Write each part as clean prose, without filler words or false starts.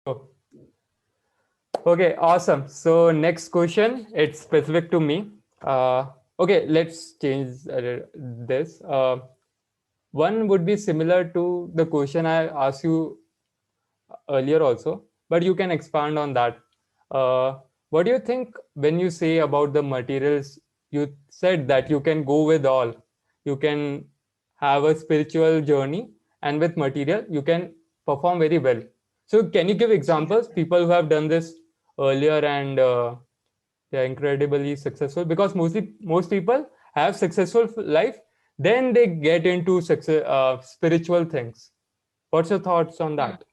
Oh, okay, awesome. So next question, it's specific to me. Okay, let's change this. One would be similar to the question I asked you earlier also, but you can expand on that. Uh, what do you think when you say about the materials? You said that you can go with all. You can have a spiritual journey, and with material, you can perform very well. So, can you give examples? People who have done this earlier and they're incredibly successful, because most people have successful life, then they get into spiritual things. What's your thoughts on Hmm. that?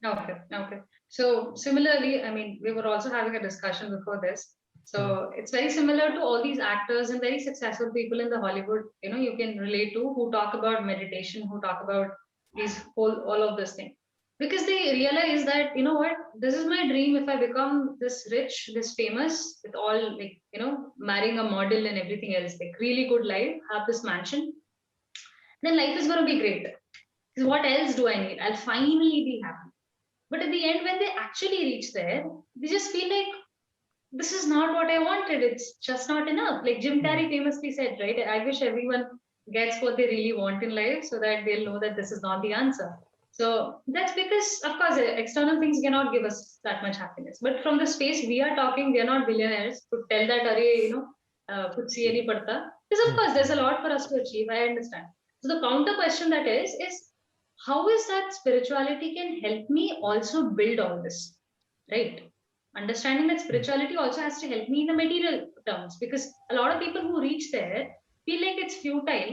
Okay, okay. So similarly, I mean, we were also having a discussion before this. Hmm. So it's very similar to all these actors and very successful people in the Hollywood, you can relate to, who talk about meditation, who talk about these whole all of this thing. Because they realize that, you know what, this is my dream. If I become this rich, this famous, with all like, marrying a model and everything else, like really good life, have this mansion, then life is gonna be great. Because what else do I need? I'll finally be happy. But at the end, when they actually reach there, they just feel like this is not what I wanted. It's just not enough. Like Jim Hmm. Carrey famously said, right? I wish everyone gets what they really want in life so that they'll know that this is not the answer. So that's because, of course, external things cannot give us that much happiness. But from the space we are talking, we are not billionaires to tell that, kuch CA nahi padta. Because, of Hmm. course, there's a lot for us to achieve. I understand. So the counter question that is how is that spirituality can help me also build all this, right? Understanding that Hmm. spirituality also has to help me in the material terms, because a lot of people who reach there feel like it's futile,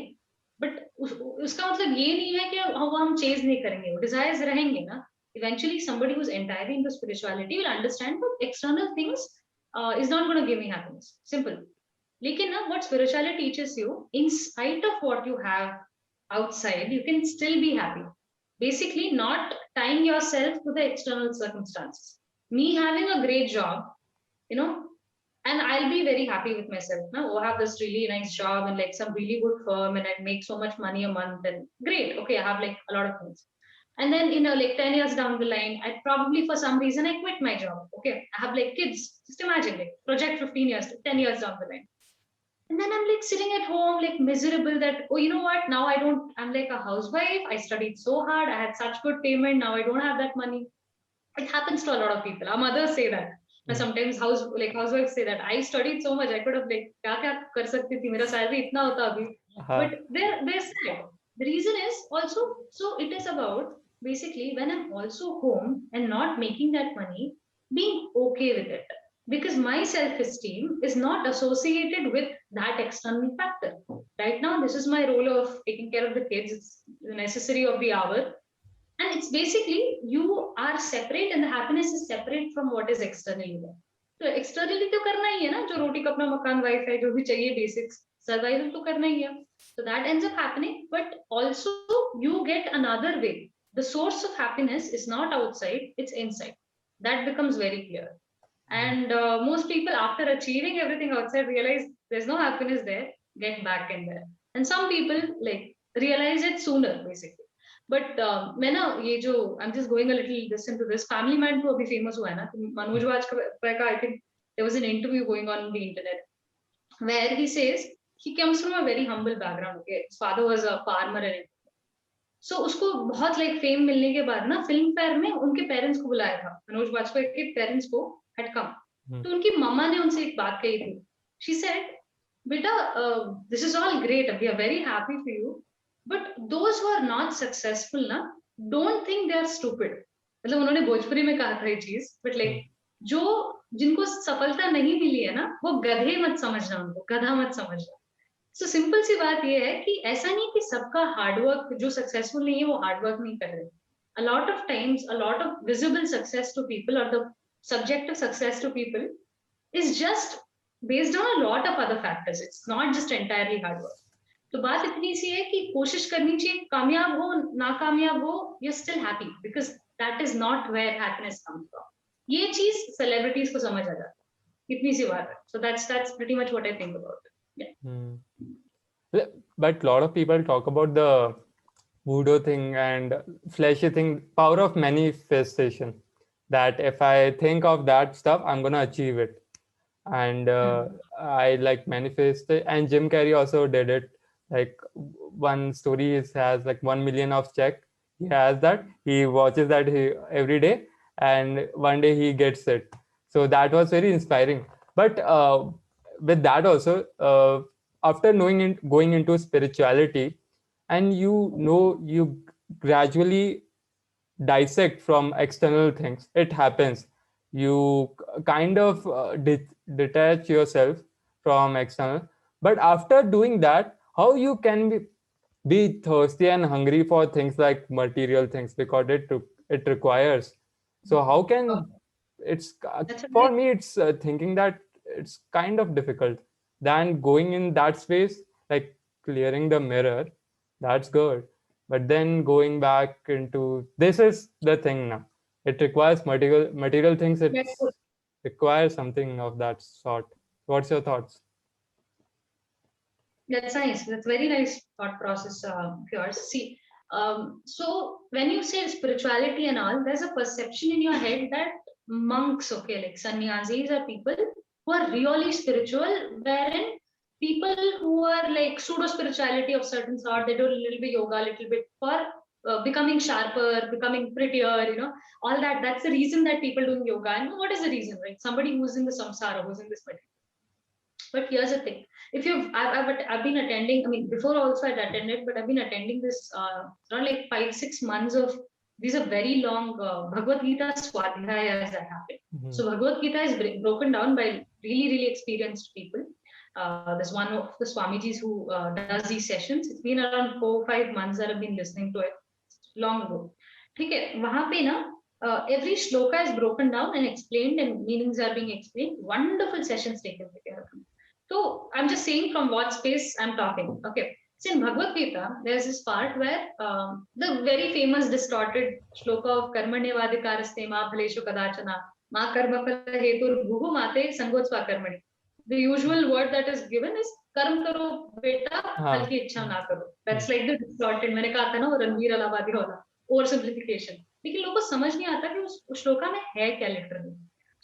but उसका मतलब ये नहीं है कि वो हम chase नहीं करेंगे, वो desires रहेंगे ना. Eventually somebody who's entirely into spirituality will understand that external things is not going to give me happiness, simple. लेकिन ना, what spirituality teaches you, in spite of what you have outside, you can still be happy. Basically, not tying yourself to the external circumstances. Me having a great job, you know, and I'll be very happy with myself. Now, I have this really nice job and like some really good firm, and I make so much money a month, and great. Okay, I have like a lot of things. And then, like 10 years down the line, I probably for some reason I quit my job. Okay, I have like kids. Just imagine like project 15 years, 10 years down the line. And then I'm like sitting at home, like miserable that, oh, you know what? Now I don't, I'm like a housewife. I studied so hard. I had such good payment. Now I don't have that money. It happens to a lot of people. Our mothers say that. Now Hmm. sometimes housewives say that I studied so much. I could have like, क्या क्या कर सकती थी, मेरा salary इतना होता अभी. हाँ. But they're sad. The reason is also, so it is about basically when I'm also home and not making that money, being okay with it. Because my self-esteem is not associated with that external factor. Right now, this is my role of taking care of the kids. It's the necessary of the hour, and it's basically you are separate and the happiness is separate from what is externally there. तो externally तो करना ही है ना, जो रोटी कपड़ा मकान wife है, जो भी चाहिए बेसिक्स सर्वाइवल तो करना ही है. So that ends up happening, but also you get another way. The source of happiness is not outside, it's inside. That becomes very clear. And most people, after achieving everything outside, realize there's no happiness there, get back in there. And some people like realize it sooner, basically. But मैं ना ये जो I am just going a little this into this, family man तो अभी famous हुआ है ना, तो मनोज वाजपेयी का I think there was an interview going on the internet where he says he comes from a very humble background. Okay, his father was a farmer and so उसको बहुत like fame मिलने के बाद ना फिल्म फेयर में उनके parents को बुलाया था, मनोज वाजपेयी के पेरेंट्स को had come. Hmm. तो उनकी मम्मा ने उनसे एक बात कही थी. She said, बेटा, this is all great, we are very happy for you, but those who are not successful ना, don't think they are stupid. मतलब उन्होंने भोजपुरी में कहा था ये चीज, बट Hmm. लाइक जो जिनको सफलता नहीं मिली है ना, वो गधे मत समझना, उनको गधा मत समझना. सो सिंपल सी बात ये है कि ऐसा नहीं कि सबका हार्डवर्क, जो सक्सेसफुल नहीं है वो हार्डवर्क नहीं कर रहे. A lot of times, a lot of visible success to people, or the subjective success to people, is just based on a lot of other factors. It's not just entirely hard work. तो बात इतनी सी है कि कोशिश करनी चाहिए, कामयाब हो नाकामयाब हो, you're still happy, because that is not where happiness comes from. ये चीज सेलिब्रिटीज को समझ आ जाता है, इतनी सी बात है. So that's pretty much what I think about it. Yeah. Hmm. But a lot of people talk about the voodoo thing and fleshy thing, power of manifestation, that if I think of that stuff, I'm gonna achieve it. And I like manifest it. And Jim Carrey also did it. Like one story is has like 1 million of check. He has that. He watches that every day, and one day he gets it. So that was very inspiring. But with that also, after going into spirituality, and you gradually dissect from external things. It happens. You kind of detach yourself from external. But after doing that, how you can be thirsty and hungry for things like material things, because it requires. So how Oh, can it's that's a for very me, it's thinking that it's kind of difficult than going in that space, like clearing the mirror. That's good. But then going back into this is the thing now. It requires material things. It that's good. requires something of that sort. What's your thoughts? That's nice. That's very nice thought process of yours. See, so when you say spirituality and all, there's a perception in your head that monks, okay, like sannyasis are people who are really spiritual, wherein people who are like pseudo spirituality of certain sort, they do a little bit yoga, a little bit for becoming sharper, becoming prettier, all that. That's the reason that people doing yoga. And what is the reason, right? Somebody who's in the samsara, who's in this material. But here's the thing: if I've been attending, I mean, before also I'd attended, but I've been attending this around like 5-6 months of these are very long Bhagavad Gita swadhyayas that happen. Mhm. So Bhagavad Gita is broken down by really experienced people. There's one of the Swamijis who does these sessions. It's been around 4 or 5 months that I've been listening to it. Long ago. ठीक है वहां पे ना every shloka is broken down and explained and meanings are being explained. Wonderful sessions taken care of. So I'm just saying from what space I'm talking. Okay. So in Bhagavad Gita, there's this part where the very famous distorted shloka of Karmanyevadikaraste ma phaleshu kadachana ma karma phala hetur bhuhu mate sangot swakarmani. The usual word that is given is कर्म करो बेटा फल हाँ. की इच्छा ना करो. That's like the distorted. मैंने कहा था ना वो रणवीर अलाहाबादी वाला ओवर सिंप्लीफिकेशन. लेकिन लोगों को समझ नहीं आता कि उस श्लोका में है क्या लिटरली.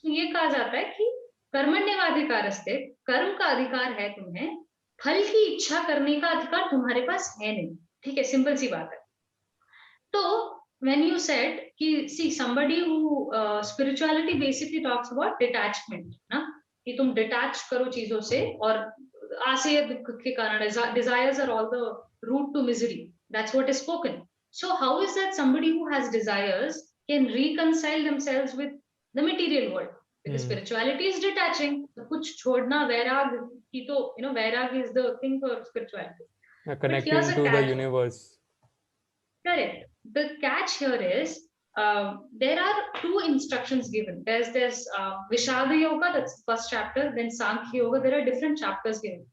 तो ये कहा जाता है कि कर्मण्यवाधिकारस्ते कर्म का अधिकार है तुम्हें, फल की इच्छा करने का अधिकार तुम्हारे पास है नहीं. ठीक है, सिंपल सी बात है. तो when you said कि see somebody who spirituality basically talks about detachment ना, कि तुम detach करो चीजों से और आशय दुख के कारण desires are all the root to misery. That's what is spoken. So how is that somebody who has desires can reconcile themselves with the material world? Because spirituality is detaching. तो कुछ छोड़ना वैराग की तो वैराग is the thing for spirituality. But here's Connecting a to the catch. universe. Correct. The catch here is there are two instructions given. There's Vishada Yoga, that's the first chapter, then Sankhya Yoga. There are different chapters given.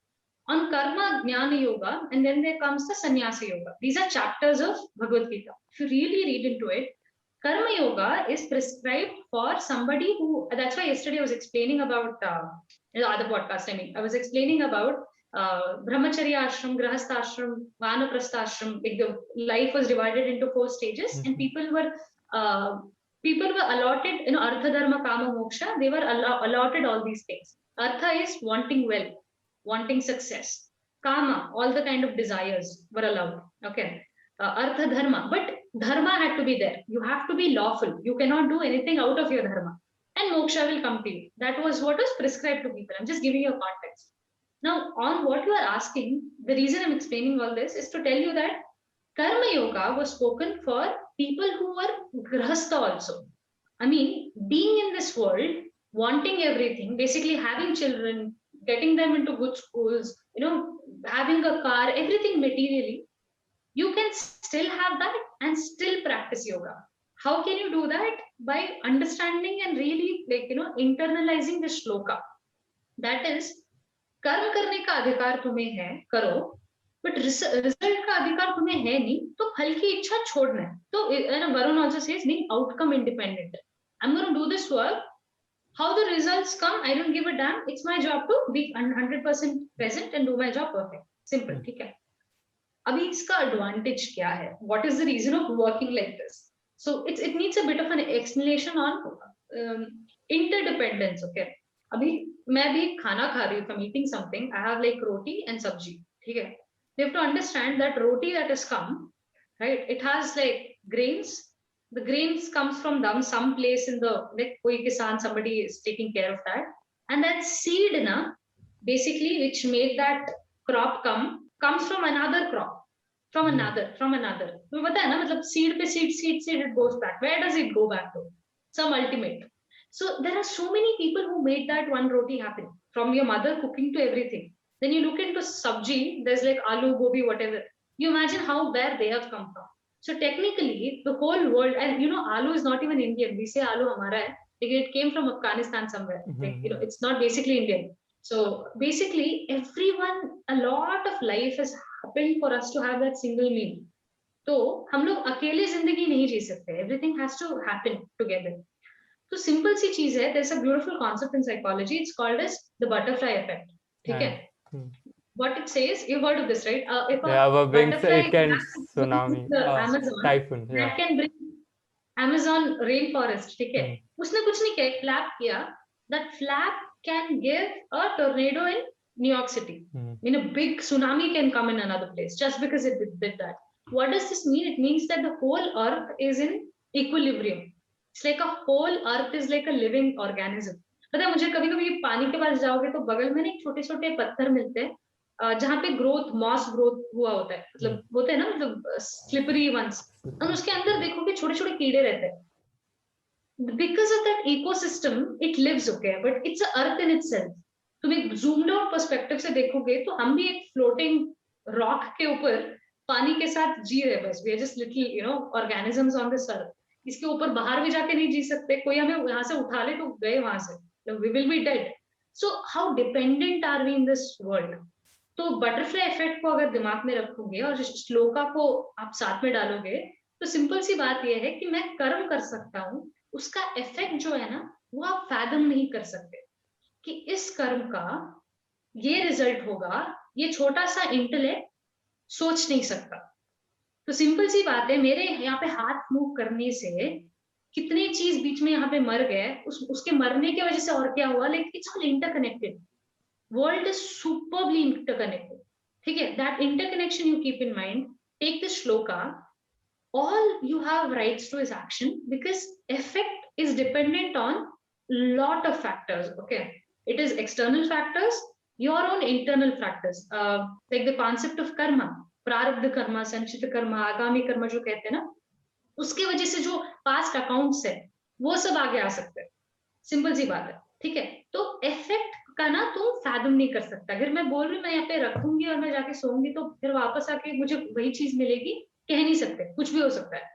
On Karma Jnana Yoga, and then there comes the Sannyasa Yoga. These are chapters of Bhagavad Gita. If you really read into it, Karma Yoga is prescribed for somebody who, that's why yesterday I was explaining about, the other podcast, I mean, I was explaining about brahmacharya ashram, grahastha ashram, vanaprastha ashram. Like the life was divided into 4 stages, and people were allotted, artha, dharma, kama, moksha. They were allotted all these things. Artha is wanting wealth, wanting success. Kama, all the kind of desires were allowed. Okay. Artha, dharma, but dharma had to be there. You have to be lawful. You cannot do anything out of your dharma, and moksha will come to you. That was what was prescribed to people. I'm just giving you a context. Now, on what you are asking, the reason I'm explaining all this is to tell you that Karma Yoga was spoken for people who were Grahastha also. I mean, being in this world, wanting everything, basically having children, getting them into good schools, having a car, everything materially, you can still have that and still practice yoga. How can you do that? By understanding and really, internalizing the shloka. That is, कर्म करने का अधिकार तुम्हें है, करो, but result का अधिकार तुम्हें है नहीं, तो फल की इच्छा छोड़ना है. तो Varun also says being outcome independent. I'm going to do this work. How the results come, I don't give a damn. It's my job to be 100% present and do my job perfect. Simple. ठीक है. अभी इसका advantage क्या है, what is the reason of working like this. So it needs a bit of an explanation on interdependence. Okay, अभी मैं भी खाना खा रही हूँ, eating something, I have like roti and sabzi, ठीक है. You have to understand that roti that is कम, right, it has like grains. The grains comes from them some place in the, like koi kisan, somebody is taking care of that, and that seed na basically which made that crop comes from another crop, from another. तुम्हें पता है ना, मतलब seed पे seed it goes back. Where does it go back to? Some ultimate. So there are so many people who made that one roti happen, from your mother cooking to everything. Then you look into sabji, there's like aloo, gobi, whatever. You imagine how where they have come from. So technically the whole world, and you know, aloo is not even Indian. We say aloo hamara hai, it came from Afghanistan somewhere. Like, you know, it's not basically Indian. So basically everyone, a lot of life has happened for us to have that single meal. तो हम लोग अकेले जिंदगी नहीं जी सकते. Everything has to happen together. तो simple सी चीज है, there's a beautiful concept in psychology, it's called as the butterfly effect. ठीक है. What it says, you've heard of this, right? If a but butterfly it can goes to the Amazon, typhoon, that can bring Amazon rainforest. ठीक है. उसने कुछ नहीं किया, flap किया. That flap can give a tornado in New York City. I mean, a big tsunami can come in another place just because it did that. What does this mean? It means that the whole earth is in equilibrium. It's like a whole earth is like a living organism. पता है मुझे, कभी कभी पानी के पास जाओगे तो बगल में ना छोटे छोटे पत्थर मिलते हैं, जहाँ पे ग्रोथ, मॉस ग्रोथ हुआ होता है, मतलब होते हैं ना, मतलब स्लिपरी वंस, और उसके अंदर देखोगे छोटे छोटे कीड़े रहते हैं. Because of that ecosystem it lives, okay, but it's a earth in itself. तुम एक zoomed out perspective से देखोगे तो हम भी एक floating rock के ऊपर पानी के साथ जी रहे, बस we are just little, you know, organisms on this earth. इसके ऊपर बाहर भी जाके नहीं जी सकते, कोई हमें यहाँ से उठा ले तो गए वहां से, we will be dead. So how dependent are we in this world? तो बटरफ्लाई इफेक्ट को अगर दिमाग में रखोगे और श्लोका को आप साथ में डालोगे, तो सिंपल सी बात यह है कि मैं कर्म कर सकता हूँ, उसका इफेक्ट जो है ना वो आप फैदम नहीं कर सकते कि इस कर्म का ये रिजल्ट होगा, ये छोटा सा इंटेलेक्ट सोच नहीं सकता. तो सिंपल सी बात है, मेरे यहाँ पे हाथ मूव करने से कितनी चीज बीच में यहाँ पे मर गए, उसके मरने की वजह से और क्या हुआ, like it's all interconnected. World is superbly interconnected. ठीक है, that interconnection you keep in mind. Take this shloka. All you have rights to is action, because effect is dependent on lot of factors. Okay, it is external factors, your own internal factors. Like the concept of karma, prarabdha karma, sanchita karma, agami karma जो कहते हैं ना, उसके वजह से जो past accounts है वो सब आगे आ सकते हैं. सिंपल सी बात है. ठीक है, तो इफेक्ट का ना तुम फैदम नहीं कर सकता. अगर मैं बोल रही हूँ मैं यहाँ पे रखूंगी और मैं जाके सोऊंगी तो फिर वापस आके मुझे वही चीज मिलेगी, कह नहीं सकते, कुछ भी हो सकता है.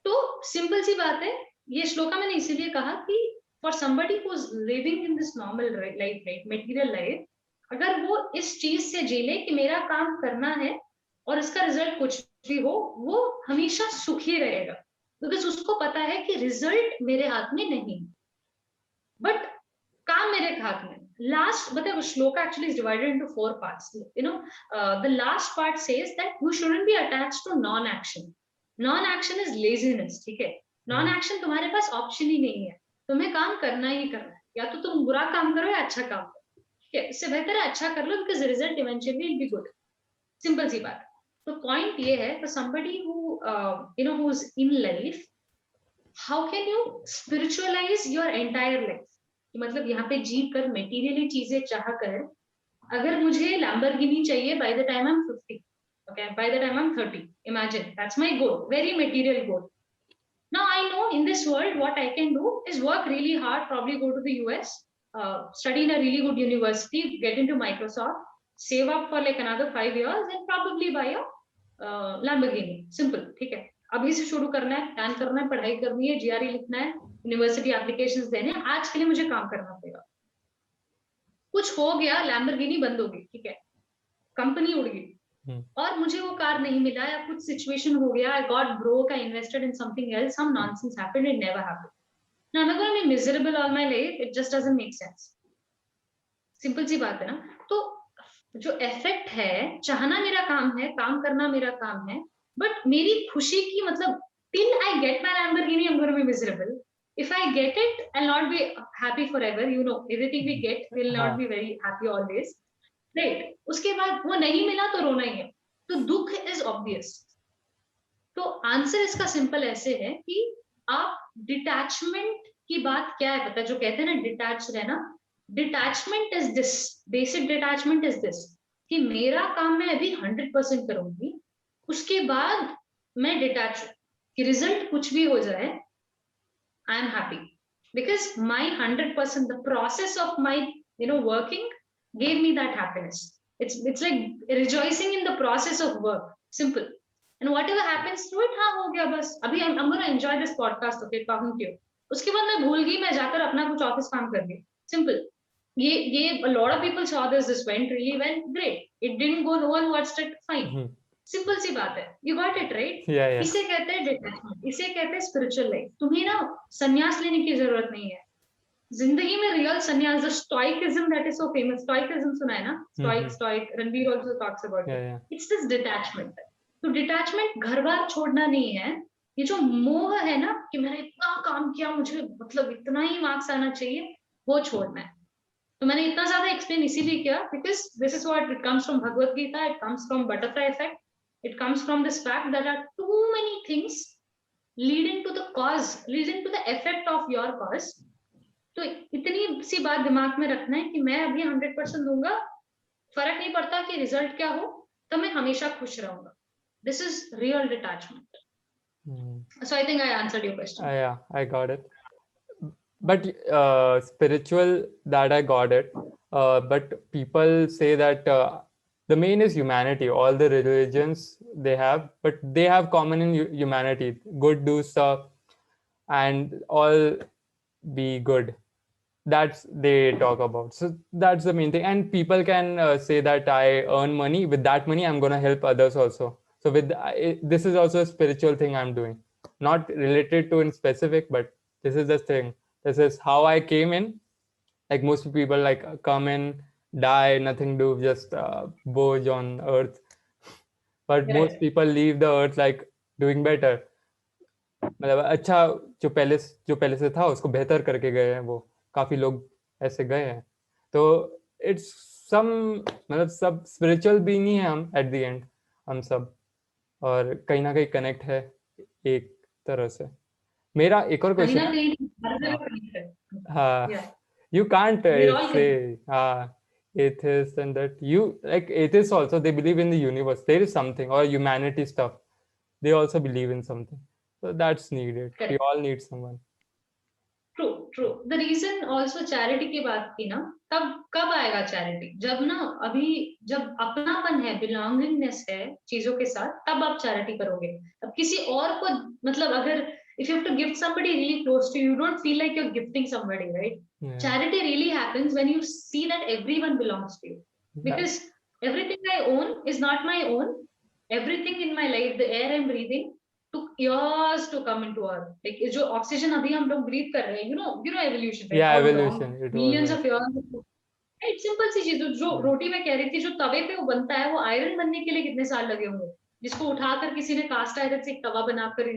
तो सिंपल सी बात है, ये श्लोका मैंने इसीलिए कहा कि for somebody who is living in this normal life, right, material life, अगर वो इस चीज से जी ले कि मेरा काम करना है और इसका रिजल्ट कुछ भी हो, वो हमेशा सुखी रहेगा, बिकॉज उसको पता है कि रिजल्ट मेरे हाथ में नहीं, बट काम मेरे हाथ में. Last, but the shloka actually is divided into 4 parts. You know, the last part says that you shouldn't be attached to non-action. Non-action is laziness. ठीक है, non-action तुम्हारे पास ऑप्शन ही नहीं है, तुम्हें काम करना ही करना है, या तो तुम बुरा काम करो या अच्छा काम करो. ठीक है, इससे बेहतर है अच्छा कर लो, because the result eventually will be good. Simple सी बात. तो पॉइंट ये है, for somebody who you know, who's in life, how can you spiritualize your entire life? मतलब यहाँ पे जी कर मेटीरियली चीजें चाह कर, अगर मुझे लैम्बोर्गिनी चाहिए by the time I'm 50, okay, by the time I'm 30, imagine, that's my goal, very material goal. Now I know in this world what I can do is work really hard, probably go to the US, study in a really good university, get into Microsoft, save up for like another 5 years and probably buy a Lamborghini. Simple. ठीक है, अभी से शुरू करना है, plan करना है, पढ़ाई करनी है, जीआरई लिखना है, यूनिवर्सिटी एप्लीकेशंस देने, आज के लिए मुझे काम करना पड़ेगा. कुछ हो गया, लैम्बोर्गिनी बंद हो गई, ठीक है, कंपनी उड़ गई, और मुझे वो कार नहीं मिला, या कुछ सिचुएशन हो गया, I got broke, I invested in something else, some nonsense happened, it never happened. Now I am going to be miserable all my life, it just doesn't make sense. Simple सी बात है ना. तो जो effect है, चाहना मेरा काम है, काम करना मेरा काम है, बट मेरी खुशी की मतलब till I get my Lamborghini, I'm going to be miserable. If I get it, I'll not be happy forever. You know, everything we get will not हाँ be very happy always. Right? उसके बाद वो नहीं मिला तो रोना ही है. तो दुख is obvious. तो आंसर इसका सिंपल ऐसे है कि आप डिटैचमेंट की बात क्या है, पता जो कहते हैं ना डिटैच रहना, detachment is this, basic detachment is this कि मेरा काम मैं अभी 100% करूंगी, उसके बाद मैं डिटैच, कि रिजल्ट कुछ भी हो जाए, I am happy because my 100%, the process of my working gave me that happiness. It's like rejoicing in the process of work, simple. And whatever happens through it, हाँ हो गया बस, अभी I'm gonna enjoy this podcast, okay, talking to you. उसके बाद मैं भूल गई, मैं जाकर अपना कुछ ऑफिस काम कर ली, simple. ये a lot of people saw this went really well, great. It didn't go, no one watched it, fine. Simple सी बात है, you got it right. yeah इसे कहते हैं डिटैचमेंट, इसे कहते हैं स्पिरिचुअल लाइफ. तुम्हें ना संन्यास लेने की जरूरत नहीं है जिंदगी में, रियल संन्यास. The stoicism that is so famous, stoicism सुना है ना, stoic Ranveer also talks about yeah it. It's this detachment. तो डिटैचमेंट घर बार छोड़ना नहीं है, ये जो मोह है ना कि मैंने इतना काम किया, मुझे मतलब इतना ही मार्क्स आना चाहिए, वो छोड़ना है. तो मैंने इतना ज्यादा एक्सप्लेन इसीलिए किया because this is what it comes from Bhagavad Gita, it comes from butterfly effect, it comes from this fact that there are too many things leading to the cause, leading to the effect of your cause. तो इतनी सी बात दिमाग में रखना है कि मैं अभी 100% दूंगा, फर्क नहीं पड़ता कि रिजल्ट क्या हो, तो मैं हमेशा खुश रहूंगा. This is real detachment. So I think I answered your question. yeah, I got it. But spiritual, that I got it. But people say that the main is humanity. All the religions they have, but they have common in humanity. Good, do stuff, and all be good. That's they talk about. So that's the main thing. And people can say that I earn money. With that money, I'm gonna help others also. So with this is also a spiritual thing I'm doing, not related to in specific, but this is the thing. This is how I came in. Like most people like come in, die, nothing do, just booj on earth. But Right. most people leave the earth like doing better. मतलब अच्छा, जो पहले से था उसको बेहतर करके गए हैं, वो काफी लोग ऐसे गए हैं. तो इट्स सम, मतलब सब स्पिरिचुअल बीइंग ही है हम एट द एंड, हम सब, और कहीं ना कहीं कनेक्ट है एक तरह से. मेरा एक और कहीं ना क्वेश्चन कहीं हर है. जगह connect है. हाँ, Yeah. you can't We're all say connected. atheists and that you like atheists also, they believe in the universe, there is something, or humanity stuff, they also believe in something, so that's needed. We Correct. all need someone. True true. The reason also charity की बात की ना, तब कब आएगा charity, जब ना अभी जब अपनापन है, बिलोंगिंगनेस है चीजों के साथ, तब आप चैरिटी करोगे. अब किसी और को मतलब अगर if you have to gift somebody really close to you, you don't feel like you're gifting somebody, right? Yeah. Charity really happens when you see that everyone belongs to you. Because everything I own is not my own. Everything in my life, the air I'm breathing, took years to come into our, like जो oxygen अभी हम लोग breathe कर रहे हैं, you know evolution, right? Yeah, How evolution, long, it millions was of years. right? Simple सी चीज, जो रोटी में कह रही थी, जो तवे पे वो बनता है, वो आयरन बनने के लिए कितने साल लगे होंगे, जिसको उठाकर किसी ने कास्ट आयरन से एक तवा बनाकर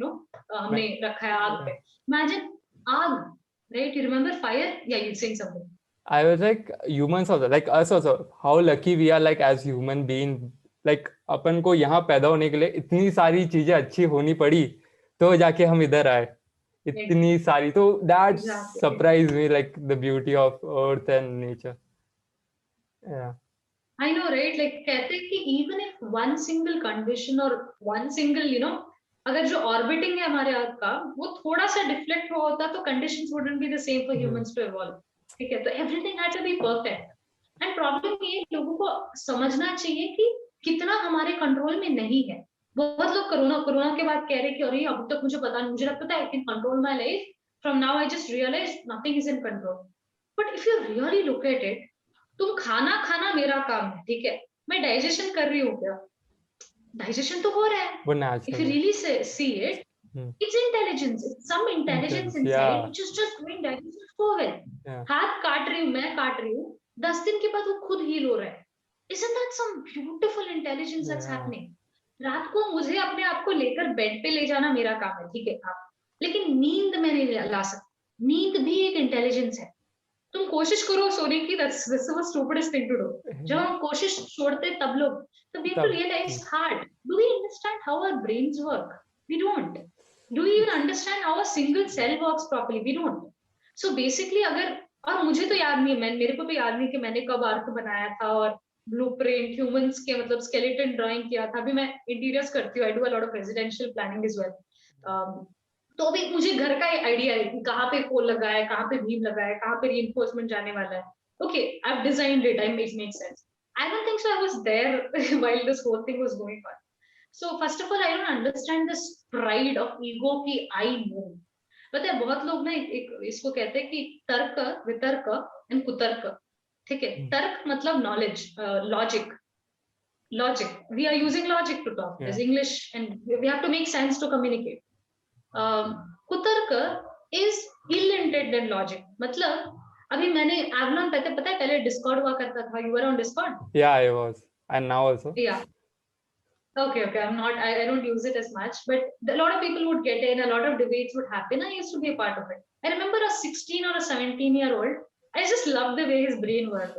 हमने रखा है आग पे. इमेजिन आग, right? You remember fire? Yeah, you're saying something. I was like humans also, like us also, how lucky we are like as human being, like अपन को यहाँ पैदा होने के लिए इतनी सारी चीजें अच्छी होनी पड़ी, तो जाके हम इधर आए, इतनी सारी. तो that Exactly. surprised me, like the beauty of earth and nature. Yeah. I know, right? Like कहते हैं कि even if one single condition or one single, अगर जो orbiting है हमारे अर्थ का, वो थोड़ा सा डिफ्लेक्ट हुआ होता, तो conditions wouldn't be the same for humans to evolve. ठीक है, तो everything had to be perfect. And problem ये लोगों को समझना चाहिए कि कितना हमारे कंट्रोल में नहीं है. बहुत लोग कोरोना के बाद कह रहे कि अरे अब तक मुझे पता नहीं, मुझे लगता था I can control my life. From now I just realized nothing is in control. But if you really look at it, तुम खाना मेरा काम है, ठीक है, मैं डाइजेशन कर रही हूँ क्या, डाइजेशन तो हो रहा है. वो If you natural. really see it, it's intelligence, it's some intelligence inside Yeah. which is just doing digestion so well. Yeah. हाथ काट रही हूँ, मैं काट रही हूँ, 10 दिन के बाद वो खुद हील हो रहा है. Isn't that some beautiful intelligence that's Yeah. happening? रात को मुझे अपने आप को लेकर बेड पे ले जाना मेरा काम है, ठीक है आप, लेकिन नींद में नहीं ला सकती। नींद भी एक इंटेलिजेंस है। तुम कोशिश करो सोने की, that's this is the stupidest thing to do। जब हम कोशिश छोड़ते तब लोग, so we have to तब realize it's hard। Do we understand how our brains work? We don't। Do we even understand how a single cell works properly? We don't। So basically अगर, और मुझे तो याद नहीं है, मैं मेरे को तो याद नहीं कि मैंने कब आर्क बनाया था और ब्लूप्रिंट ह्यूमंस के मतलब स्केलेटन ड्राइंग किया था। अभी मैं इंटीरियर्स करती हूँ, I do a lot of residential planning as well. तो अभी मुझे घर का आइडिया है कि कहाँ पे पोल लगा है, कहाँ पे बीम लगा है, कहाँ पे रीइंफोर्समेंट जाने वाला है। Okay, I have designed it, I make sense. I don't think so I was there while this whole thing was going on. So first of all I don't understand this pride of ego की I no. पता है बहुत लोग ना एक इसको कहते हैं कि तर्क, वितर्क एंड कुतर्क। ठीक है, तर्क मतलब knowledge, logic, logic, we are using logic to talk, yeah. there's English and we have to make sense to communicate। कुतर्क is ill-intended logic। मतलब अभी मैंने एवलॉन पता है पहले डिस्कॉर्ड हुआ करता था, you were on Discord? Yeah, I was, and now also. Yeah, okay, I'm not, I don't use it as much, but a lot of people would get in, a lot of debates would happen, I used to be a part of it। I remember a 16 or a 17-year-old, I just loved the way his brain worked।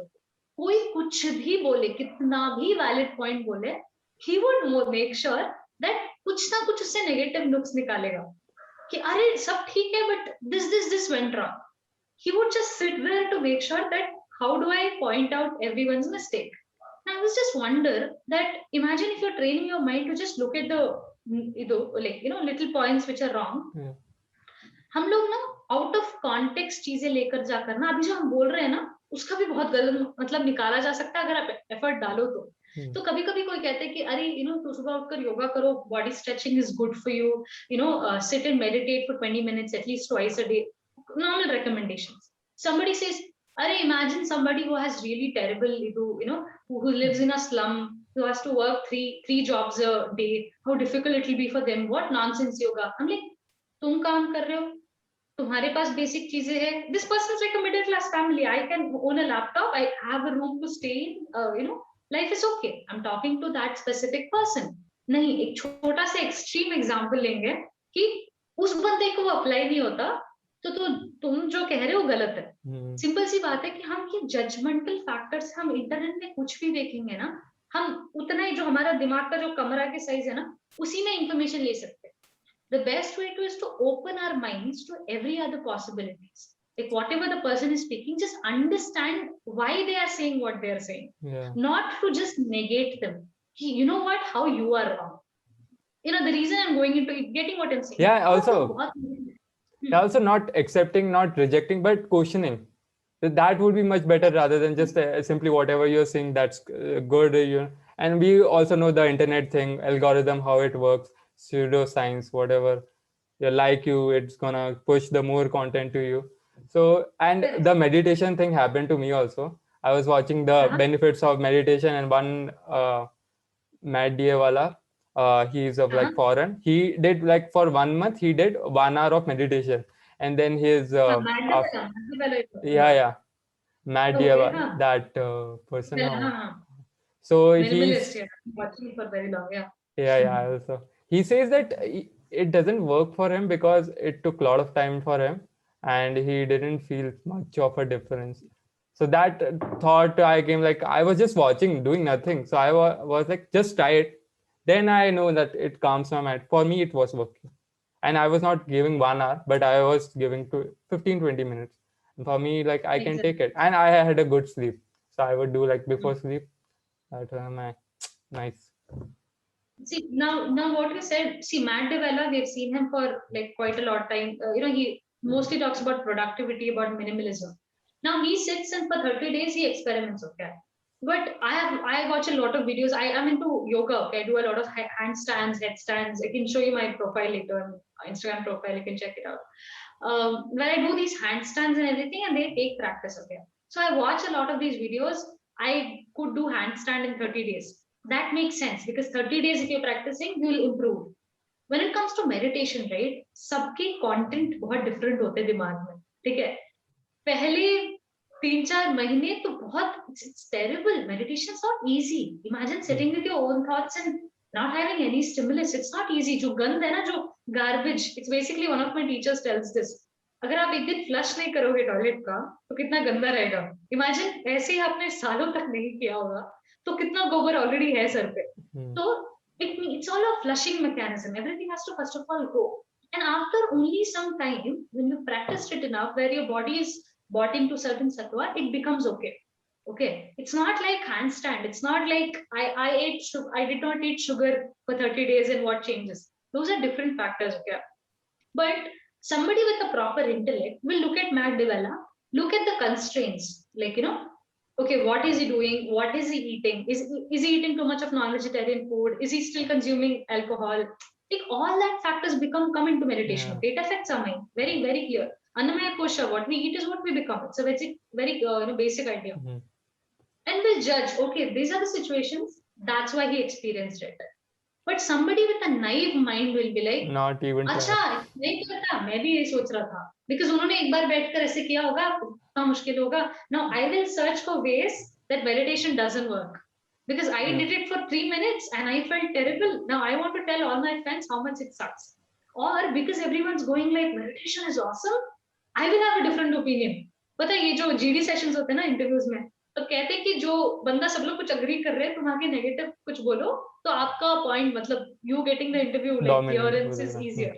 कोई कुछ भी बोले, कितना भी valid point बोले, he would make sure that कुछ ना कुछ उससे नेगेटिव नुक्स निकालेगा कि अरे सब ठीक है but this went wrong। He would just sit there to make sure that how do I point out everyone's mistake। I was just wonder that imagine if you're training your mind to just look at the like little points which are wrong। Yeah. हम लोग ना out of context चीजें लेकर जाकर ना, अभी जो हम बोल रहे हैं ना उसका भी बहुत गलत मतलब निकाला जा सकता है अगर आप एफर्ट डालो तो। तो कभी कभी कोई कहते हैं कि अरे तू सुबह उठकर योगा करो, body stretching is good for you, sit and meditate for 20 minutes at least twice a day, normal recommendations। Somebody says, अरे imagine somebody who has really terrible who lives in a slum, who has to work three jobs a day, how difficult it will be for them, what nonsense yoga। I'm like, तुम काम कर रहे हो, तुम्हारे पास basic चीजें हैं। This person is like a middle class family, I can own a laptop, I have a room to stay in, life is okay. I am talking to that specific person. नहीं, एक छोटा सा extreme example लेंगे कि उस बंदे को apply नहीं होता, तो तुम जो कह रहे हो गलत है। सिंपल सी बात है कि हम ये जजमेंटल फैक्टर्स, हम इंटरनेट में कुछ भी देखेंगे ना, हम उतना ही, जो हमारा दिमाग का जो कमरा के साइज है ना, उसी में इंफॉर्मेशन ले सकते हैं। The best way to is to open our minds to every other possibilities। Like whatever the person is speaking, just understand why they are saying what they are saying। Yeah. Not to just negate them। You know what, how you are wrong, the reason I'm going into it, getting what I'm saying। Yeah, also Hmm। also not accepting, not rejecting, but questioning. That would be much better rather than just simply whatever you're saying that's good, and we also know the internet thing, algorithm, how it works, pseudoscience, whatever you like, it's gonna push the more content to you. So, and the meditation thing happened to me also. I was watching the benefits of meditation, and one Matt Diawala, he's of like foreign, he did like for 1 month he did 1 hour of meditation, and then his yeah, Matt Okay, Diawala, that person. well, So minimalist, he's yeah, watching for very long, yeah। yeah. Also, he says that it doesn't work for him because it took a lot of time for him, and he didn't feel much of a difference. So that thought I came, like I was just watching, doing nothing. So I was like, just try it. Then I know that it calms my mind. For me, it was working. And I was not giving 1 hour, but I was giving to 15-20 minutes. And for me, like I can take it. And I had a good sleep. So I would do like before sleep. That my nice. See, now what you said, see, Matt Devella, we've seen him for like quite a lot of time. He mostly talks about productivity, about minimalism. Now he sits and for 30 days he experiments, okay? But I watch a lot of videos. I am into yoga, okay? I do a lot of handstands, headstands. I can show you my profile later, Instagram profile, you can check it out. Where I do these handstands and everything, and they take practice, okay? So I watch a lot of these videos. I could do handstand in 30 days। That makes sense because 30 days if you're practicing, you will improve। When it comes to meditation, right, सबके content बहुत different होते हैं दिमाग में, ठीक है? पहले 3-4 महीने तो बहुत, it's terrible. Meditation is not easy. Imagine sitting with your own thoughts and not having any stimulus. It's not easy. जो गंद है ना, जो garbage, it's basically one of my teachers tells this. अगर आप एक दिन फ्लश नहीं करोगे टॉयलेट का तो कितना गंदा रहेगा. इमेजिन ऐसे ही आपने सालों तक नहीं किया होगा तो कितना गोबर ऑलरेडी है सर पे. तो it's all a flushing mechanism. Everything has to first of all go. And after only some time, when you practiced it enough, where your body is bought into certain sattva, it becomes okay. Okay, it's not like handstand. It's not like I did not eat sugar for 30 days and what changes. Those are different factors. Okay, but somebody with a proper intellect will look at Matt Devella, look at the constraints, like okay, what is he doing? What is he eating? Is he eating too much of non-vegetarian food? Is he still consuming alcohol? Like all that factors come into meditation. Yeah. Okay? It affects our mind. Very, very clear. Annamaya kosha, what we eat is what we become. It's a very basic idea. And we'll judge, okay, these are the situations, that's why he experienced it. But somebody with a naive mind will be like, not even अच्छा नहीं पता, मैं भी यही सोच रहा था, because उन्होंने एक बार बैठकर ऐसे किया होगा, इतना मुश्किल होगा. Now I will search for ways that meditation doesn't work, because I did it for 3 minutes and I felt terrible. Now I want to tell all my friends how much it sucks. Or because everyone's going like meditation is awesome, I will have a different opinion. पता है ये जो GD sessions होते हैं ना interviews में, तो कहते हैं कि जो बंदा सब लोग कुछ अग्री कर रहे हैं, तुम आगे नेगेटिव कुछ बोलो तो आपका पॉइंट, मतलब you getting the interview like clearance is easier.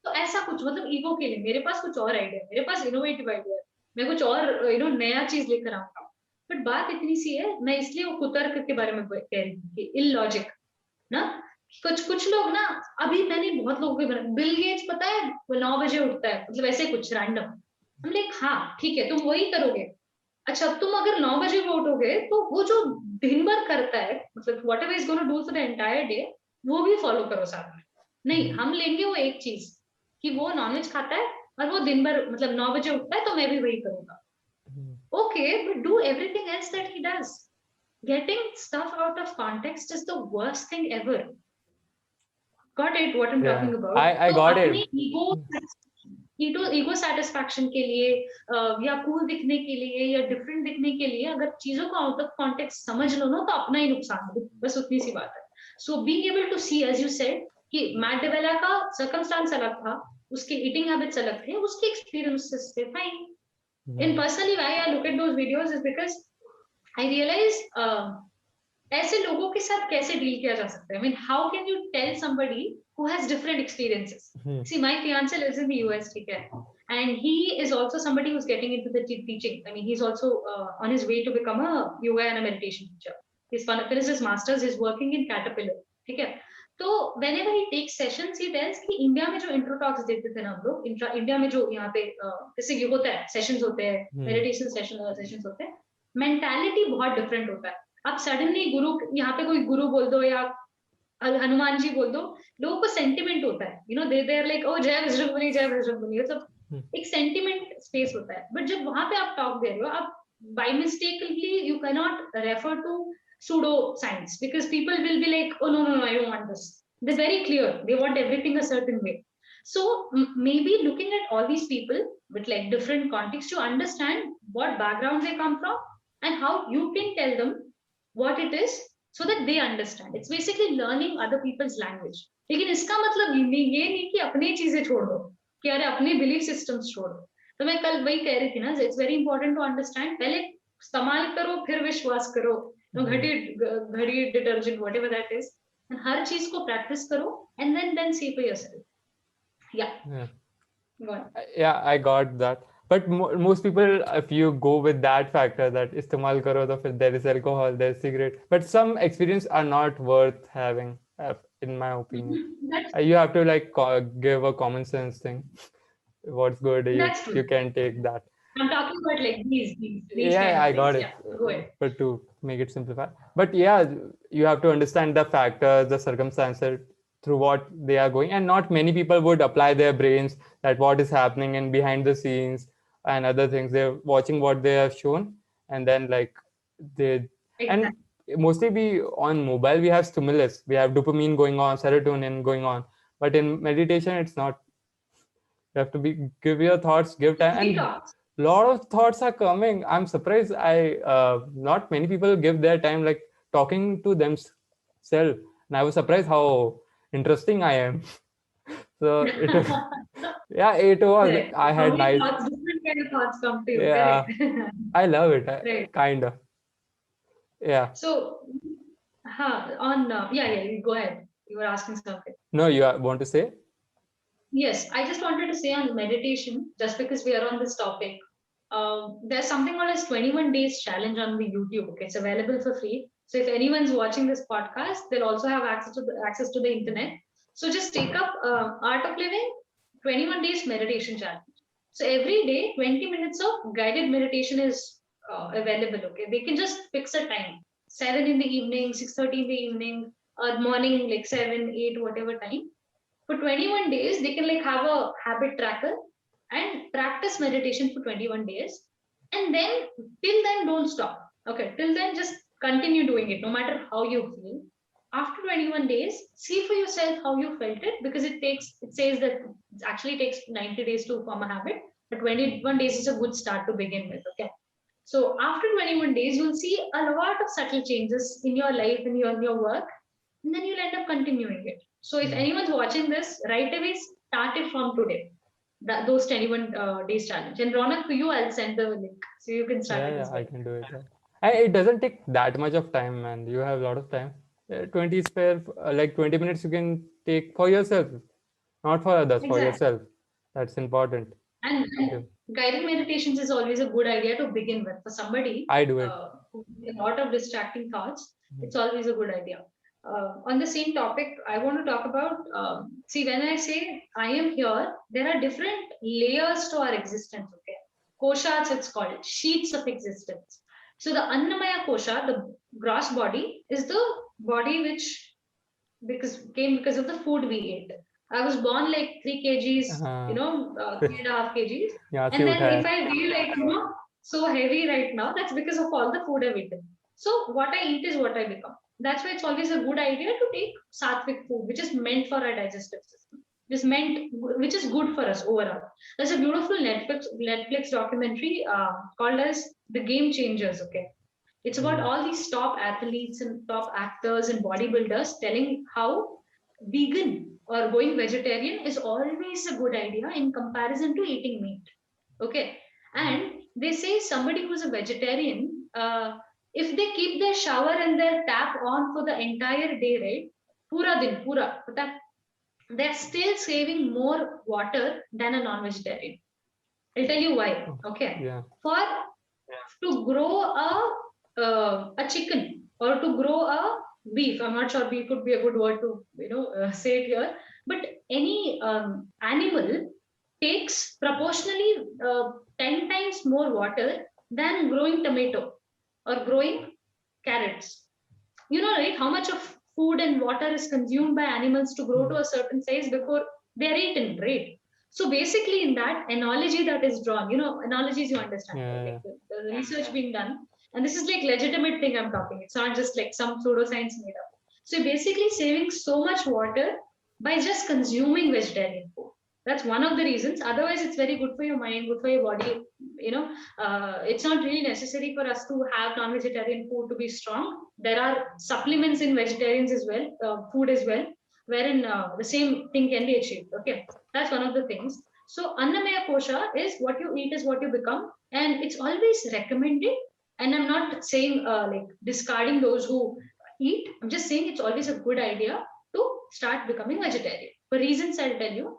तो ऐसा कुछ, मतलब ईगो के लिए. मेरे पास कुछ और आइडिया, मेरे पास इनोवेटिव आइडिया है, मैं कुछ और नया चीज लेकर आऊंगा. बट बात इतनी सी है, मैं इसलिए वो कुतर्क के बारे में कह रही थी कि इलॉजिक ना. कुछ लोग ना, अभी मैंने बहुत लोगों के, बिल गेट्स पता है वो 9 बजे उठता है, मतलब ऐसे कुछ रैंडम. हम लाइक हाँ ठीक है, तुम वही करोगे. अच्छा, तुम अगर 9 बजे को उठोगे तो वो जो दिन भर करता है, मतलब what ever is gonna do for the entire day, वो भी फॉलो करो साथ में. नहीं, हम लेंगे वो एक चीज कि वो नॉनवेज खाता है और वो दिन भर मतलब 9 बजे उठता है, तो मैं भी वही करूंगा. Okay, but do everything else that he does. Getting stuff out of context is the worst thing ever. Got it? What I'm talking about? I got it. Ego satisfaction के लिए या कूल दिखने के लिए या डिफरेंट दिखने के लिए अगर चीजों को आउट ऑफ कॉन्टेक्स्ट समझ लो ना, तो अपना ही नुकसान है. बस उतनी सी बात है. So being able to see, as you said, कि मैट डेवेला का सर्कमस्टांस अलग था, उसके ईटिंग हैबिट्स अलग थे, उसके एक्सपीरियंसेस थे fine. In personally why I look at those videos is because I realise ऐसे लोगों के साथ कैसे डील किया जा सकता है. I mean, how can you tell somebody who has different experiences? See, my fiance lives in the US, ठीक है, and he is also somebody who's getting into the teaching. I mean, he's also on his way to become a yoga and a meditation teacher. He's finished his masters. He's working in Caterpillar, ठीक है. तो whenever he takes sessions, he tells कि India में जो intro talks देते थे ना हम लोग, इंडिया में जो यहाँ पे जैसे ये होता है, सेशंस होते हैं, मेडिटेशन सेशंस होते हैं, मेंटालिटी बहुत डिफरेंट होता है. आप सडनली गुरु, यहाँ पे कोई गुरु बोल दो या हनुमान जी बोल दो, लोगों को सेंटिमेंट होता है. दे आर लाइक, ओ जय बजरंगबली, जय बजरंगबली, मतलब एक सेंटिमेंट स्पेस होता है. बट जब वहां पे आप टॉक दे रहे हो, आप by mistakely you can not refer to pseudo science, because people will be like, oh no, I don't want this. They're very clear, they want everything a certain way. So maybe looking at all these people with like different contexts, to understand what background they come from and how you can tell them what it is so that they understand. It's basically learning other people's language. लेकिन इसका मतलब ये नहीं कि अपनी चीजें छोड़ दो, कि अरे अपने बिलीफ सिस्टम्स छोड़ दो. तो मैं कल वही कह रही थी ना, it's very important to understand. पहले इस्तेमाल करो, फिर विश्वास करो. Ghadi detergent, whatever that is, हर चीज को प्रैक्टिस करो and then see for yourself. Yeah. Go on. Yeah, I got that. But most people, if you go with that factor that istemal karo, to fir there is alcohol, there is cigarette. But some experience are not worth having, in my opinion. You have to like give a common sense thing. What's good, you can take that. I'm talking about like these yeah, I got it. Yeah, go ahead. But to make it simplify. But yeah, you have to understand the factors, the circumstances through what they are going, and not many people would apply their brains that what is happening and behind the scenes and other things. They're watching what they have shown, and then like they and mostly we on mobile we have stimulus, we have dopamine going on, serotonin going on, but in meditation it's not. You have to give your thoughts, give time, and lot of thoughts are coming. I'm surprised. Not many people give their time like talking to themselves, and I was surprised how interesting I am. So it was, yeah, it was. Correct. I So had many nice, thoughts, different kind of thoughts come to you. yeah, Correct. I love it, Right. kind of, yeah. So, yeah, you go ahead. You were asking something. No, you want to say? Yes, I just wanted to say on meditation, just because we are on this topic, there's something called as 21 days challenge on the YouTube. Okay, it's available for free. So if anyone's watching this podcast, they'll also have access to the internet. So just take up Art of Living 21 days meditation challenge. So every day, 20 minutes of guided meditation is available. Okay, they can just fix a time, 7 in the evening, 6:30 in the evening, or morning like 7, 8, whatever time. For 21 days they can like have a habit tracker and practice meditation for 21 days, and then till then don't stop. Okay, till then just continue doing it no matter how you feel. After 21 days, see for yourself how you felt it, because it says that it actually takes 90 days to form a habit, but 21 days is a good start to begin with. Okay, so after 21 days you'll see a lot of subtle changes in your life, in your work, and then you'll end up continuing it. So if anyone's watching this, right away start it from today. Those 21 days challenge. And Ronak, to you, I'll send the link so you can start Yeah, it yeah, as I well. can do it. Yeah. And it doesn't take that much of time, and you have a lot of time. 20 spare, like 20 minutes you can take for yourself, not for others, for Exactly. yourself. That's important. And Okay. guided meditations is always a good idea to begin with. For somebody I do it. who has a lot of distracting thoughts, Mhm. it's always a good idea. On the same topic, I want to talk about see, when I say I am here, there are different layers to our existence. Okay, koshas, it's called sheets of existence. So the Annamaya kosha, the gross body, is the body which because of the food we ate. I was born like 3 kgs, Uh, 3.5 kgs. यहाँ से And then उठा if है. I feel like, so heavy right now, that's because of all the food I've eaten. So what I eat is what I become. That's why it's always a good idea to take sattvic food, which is meant for our digestive system. Which is good for us overall. There's a beautiful Netflix documentary called as The Game Changers. Okay, it's about all these top athletes and top actors and bodybuilders telling how vegan or going vegetarian is always a good idea in comparison to eating meat. Okay. And they say somebody who's a vegetarian, if they keep their shower and their tap on for the entire day, right? Pura din, pura, they're still saving more water than a non vegetarian. I'll tell you why. Okay. Yeah. For to grow a chicken or to grow a beef, I'm not sure beef would be a good word to say it here, but any animal takes proportionally 10 times more water than growing tomato or growing carrots. You know, right, how much of food and water is consumed by animals to grow to a certain size before they're eaten, right? So basically in that analogy that is drawn, analogies you understand, right? Yeah. Like the research being done, and this is like legitimate thing I'm talking, it's not just like some pseudoscience made up. So basically saving so much water by just consuming vegetarian food. That's one of the reasons. Otherwise it's very good for your mind, good for your body. It's not really necessary for us to have non-vegetarian food to be strong. There are supplements in vegetarians as well, food as well, wherein the same thing can be achieved. Okay, that's one of the things. So Annamaya Kosha is what you eat is what you become, and it's always recommended. And I'm not saying like discarding those who eat. I'm just saying it's always a good idea to start becoming vegetarian. For reasons I'll tell you.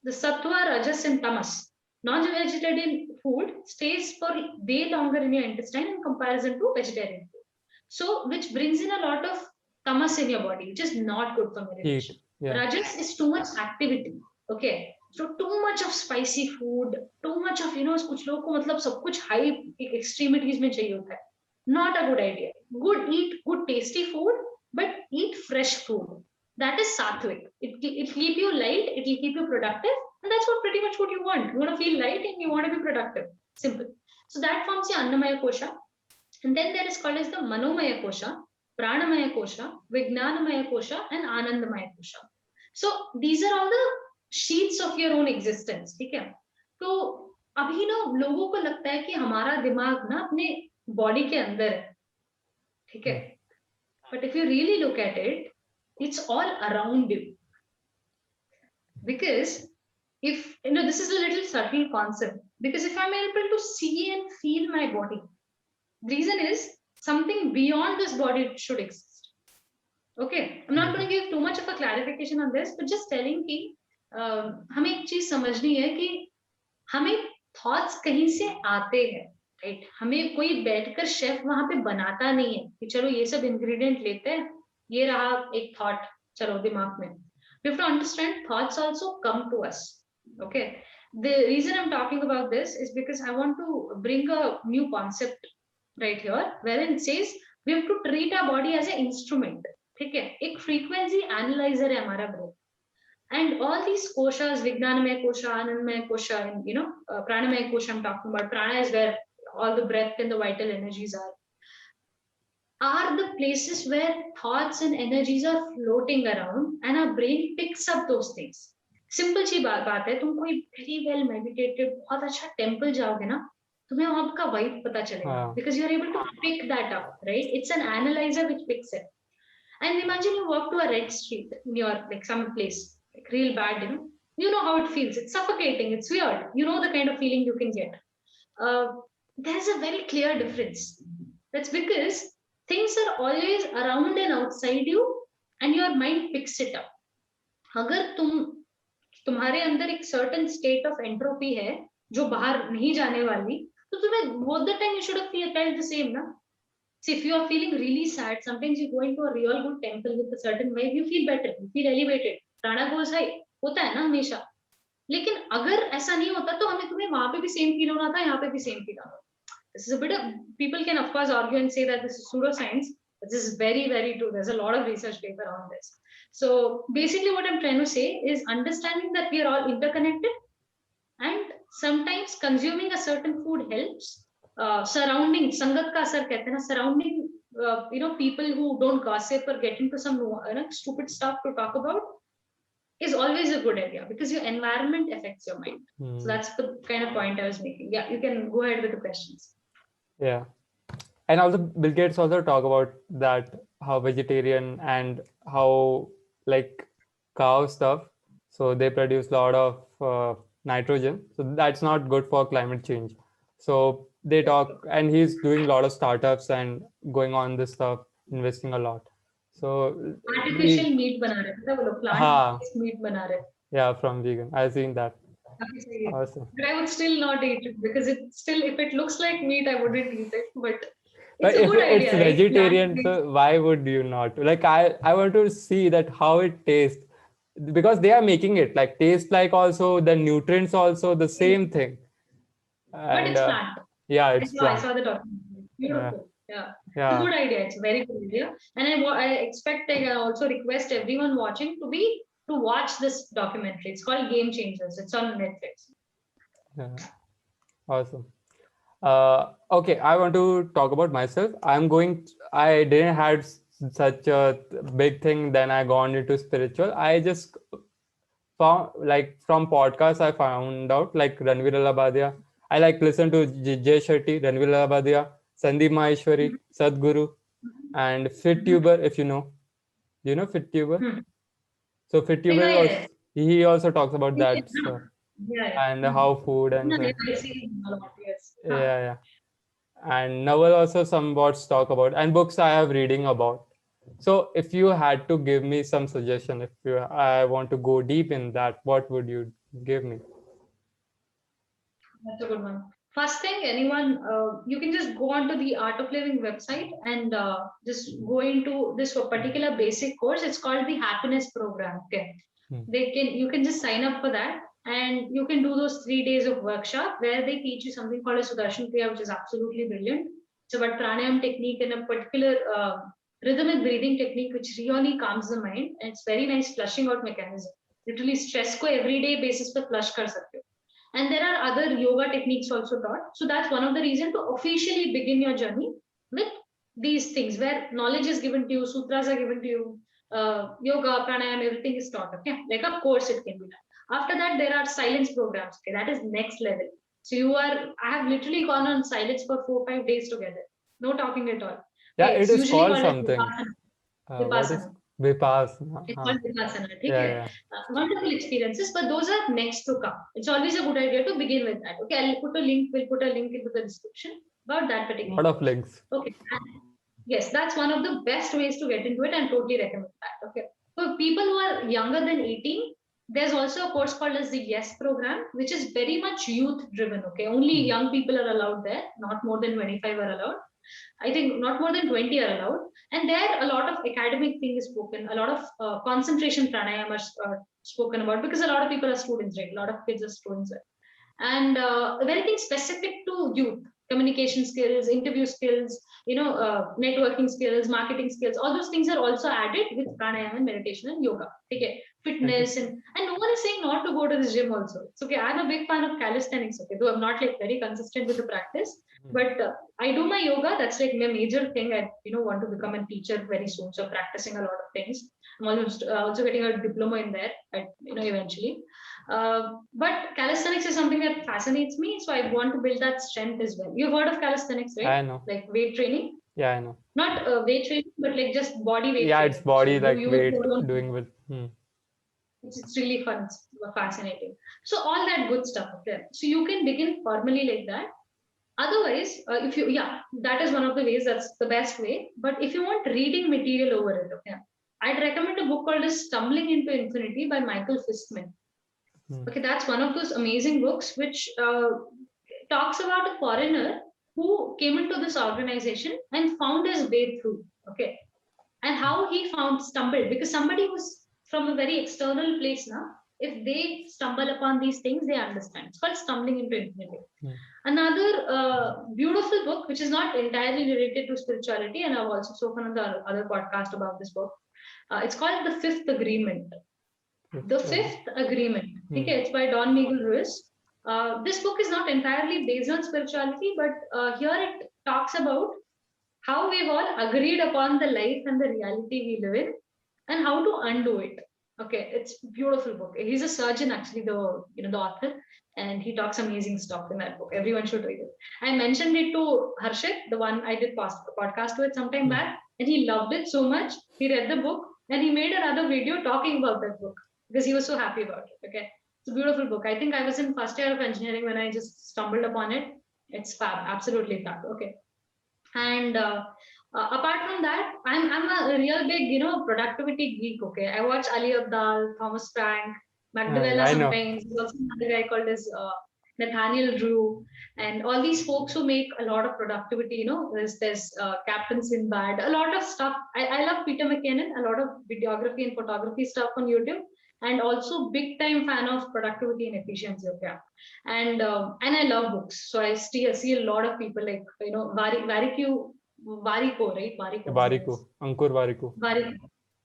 The sattva, rajas, and tamas. Non-vegetarian food stays for way longer in your intestine in comparison to vegetarian food. So, which brings in a lot of tamas in your body, which is not good for Heat. meditation. Yeah. Rajas is too much activity. Okay. So too much of spicy food, too much of कुछ लोगों को मतलब सब कुछ high extremities में चाहिए होता है. Not a good idea. Eat good tasty food, but eat fresh food. That is sattvic. It'll keep you light, it'll keep you productive, and that's what pretty much what you want. You want to feel light and you want to be productive. Simple. So that forms the Annamaya Kosha. And then there is called as the Manomaya Kosha, Pranamaya Kosha, Vijnanamaya Kosha, and Anandamaya Kosha. So these are all the sheets of your own existence. ठीक है? तो अब अभी ना लोगों को लगता है कि हमारा दिमाग ना अपने बॉडी के अंदर है, ठीक है, but if you really look at it, it's all around you. Because if this is a little subtle concept, because if I'm able to see and feel my body, the reason is something beyond this body should exist. Okay, I'm not going to give too much of a clarification on this, but just telling कि हमें एक चीज समझनी है कि हमें thoughts कहीं से आते हैं, राइट? हमें कोई बैठकर शेफ वहां पे बनाता नहीं है कि चलो ये सब इंग्रेडिएंट लेते हैं, ये रहा एक थॉट, चलो दिमाग में. We have to understand thoughts also come to us. Okay, the reason I'm talking about this is because I want to bring a new concept right here, wherein it says we have to treat our body as an instrument. ठीक है, एक frequency analyzer है हमारा brain. And all these koshas, Vijnanamaya kosha, Anandamaya kosha, and Pranamaya kosha I'm talking about. Prana is where all the breath and the vital energies are the places where thoughts and energies are floating around, and our brain picks up those things. Simple सी बात है, तुम कोई very well meditated बहुत अच्छा temple जाओगे ना, तुम्हें वहां का वाइब पता चलेगा, because you are able to pick that up, right? It's an analyzer which picks it. And imagine you walk to a red street in your like some place like real bad, you know how it feels. It's suffocating, it's weird, you know the kind of feeling you can get. There's a very clear difference. That's because things are always around and outside you, and your mind picks it up. अगर तुम्हारे अंदर एक certain state of entropy है जो बाहर नहीं जाने वाली, तो तुम्हें both the time you should have felt the same, ना? See, if you are feeling really sad, sometimes you go into a real good temple with a certain vibe, you feel better, you feel elevated, prana goes high, होता है ना हमेशा. लेकिन अगर ऐसा नहीं होता तो तुम्हें वहां पे भी सेम फील होना था, यहाँ पे भी सेम फील होना. This is a bit of, people can of course argue and say that this is pseudoscience, but this is very, very true. There's a lot of research paper on this. So basically what I'm trying to say is understanding that we are all interconnected, and sometimes consuming a certain food helps. Surrounding, sangat ka asar kehte hain na, surrounding people who don't gossip or get into some stupid stuff to talk about is always a good idea, because your environment affects your mind. So that's the kind of point I was making. Yeah, you can go ahead with the questions. Yeah, and also Bill Gates also talk about that, how vegetarian and how like cow stuff, so they produce a lot of nitrogen, so that's not good for climate change. So they talk, and he's doing a lot of startups and going on this stuff, investing a lot. So artificial meat bana rahe थे वो लोग, plant meat bana rahe. Yeah, from vegan, I've seen that. Awesome. But I would still not eat it, because it still, if it looks like meat, I wouldn't eat it. But but it's a if good idea, it's right? vegetarian, so why would you not? Like I want to see that how it tastes, because they are making it like taste like also the nutrients also the same thing. And, but it's plant. Yeah, it's plant. I saw the documentary. Beautiful. Yeah. Yeah. It's a good idea. It's a very good idea. And I expect, I also request everyone watching to watch this documentary. It's called Game Changers. It's on Netflix. Yeah. Awesome. Okay, I want to talk about myself. I didn't have such a big thing, then I gone into spiritual. I just found, like, from podcasts I found out, like Ranveer Alabadia. I like listen to Jay Shetty, Ranveer Alabadia, Sandeep Maheshwari, Sadhguru, and FitTuber, if you know. Do you know FitTuber? So FitTuber, he also talks about that stuff. And how food and yeah. And novel also somewhat talk about, and books I have reading about. So if you had to give me some suggestion, I want to go deep in that, what would you give me? That's a good one. First thing, anyone, you can just go onto the Art of Living website and just go into this particular basic course. It's called the Happiness Program. Okay, you can just sign up for that, and you can do those 3 days of workshop where they teach you something called a Sudarshan Kriya, which is absolutely brilliant. It's about pranayam technique and a particular rhythmic breathing technique, which really calms the mind, and it's very nice flushing out mechanism. Literally stress ko everyday basis per flush kar sakte ho. And there are other yoga techniques also taught. So that's one of the reasons to officially begin your journey with these things, where knowledge is given to you, sutras are given to you, yoga, pranayam, everything is taught. Okay, like a course it can be done. After that, there are silence programs. Okay, that is next level. So I have literally gone on silence for 4-5 days together. No talking at all. Yeah, Okay, it it's is usually called called as something. What is Vipassana. Vipassana? It's Huh. called Vipassana. Yeah, Okay? yeah. Wonderful experiences, but those are next to come. It's always a good idea to begin with that. Okay, we'll put a link into the description about that particular Lot of course. links. Okay. And yes, that's one of the best ways to get into it and totally recommend that. Okay. For people who are younger than 18, there's also a course called as the Yes program, which is very much youth driven. Okay. Only young people are allowed there, not more than 25 are allowed. I think not more than 20 are allowed. And there, a lot of academic thing is spoken, a lot of concentration pranayama is spoken about because a lot of people are students, right? A lot of kids are students. And everything specific to youth, communication skills, interview skills, networking skills, marketing skills, all those things are also added with pranayama and meditation and yoga. Okay, fitness and no one is saying not to go to the gym also. It's okay. I'm a big fan of calisthenics. Okay, though I'm not like very consistent with the practice, but I do my yoga. That's like my major thing. I want to become a teacher very soon, so practicing a lot of things. I'm almost also getting a diploma in there. Eventually. But calisthenics is something that fascinates me, so I want to build that strength as well. You've heard of calisthenics, right? I know. Like weight training. Yeah, I know. Not weight training, but like just body weight. Yeah, training. it's body So like you weight don't doing with. it's really fun, it's fascinating. So all that good stuff there. So you can begin formally like that. Otherwise, if you that is one of the ways. That's the best way. But if you want reading material over it, okay, I'd recommend a book called as Stumbling into Infinity by Michael Fistman. Okay, that's one of those amazing books which talks about a foreigner who came into this organization and found his way through. Okay, and how he stumbled because somebody who's from a very external place now, if they stumble upon these things, they understand. It's called Stumbling into Infinity. Another beautiful book, which is not entirely related to spirituality, and I've also spoken on the other podcast about this book. It's called The Fifth Agreement. The Fifth Agreement. Okay, it's by Don Miguel Ruiz. This book is not entirely based on spirituality, but here it talks about how we've all agreed upon the life and the reality we live in, and how to undo it. Okay, it's a beautiful book. He's a surgeon, actually, the author, and he talks amazing stuff in that book. Everyone should read it. I mentioned it to Harshit, the one I did podcast with some time back, and he loved it so much. He read the book and he made another video talking about that book because he was so happy about it. Okay, it's a beautiful book. I think I was in first year of engineering when I just stumbled upon it. It's fab, absolutely fab. Okay. And apart from that, I'm a real big productivity geek. Okay, I watch Ali Abdal, Thomas Frank, Magdalena I know. sometimes. There's also another guy called as Nathaniel Drew, and all these folks who make a lot of productivity. There's Captain Sinbad, a lot of stuff. I love Peter McKinnon, a lot of videography and photography stuff on YouTube, and also big time fan of productivity and efficiency. Okay, and I love books, so I see a lot of people like Variko, right? Variko, Ankur Variko. Variko.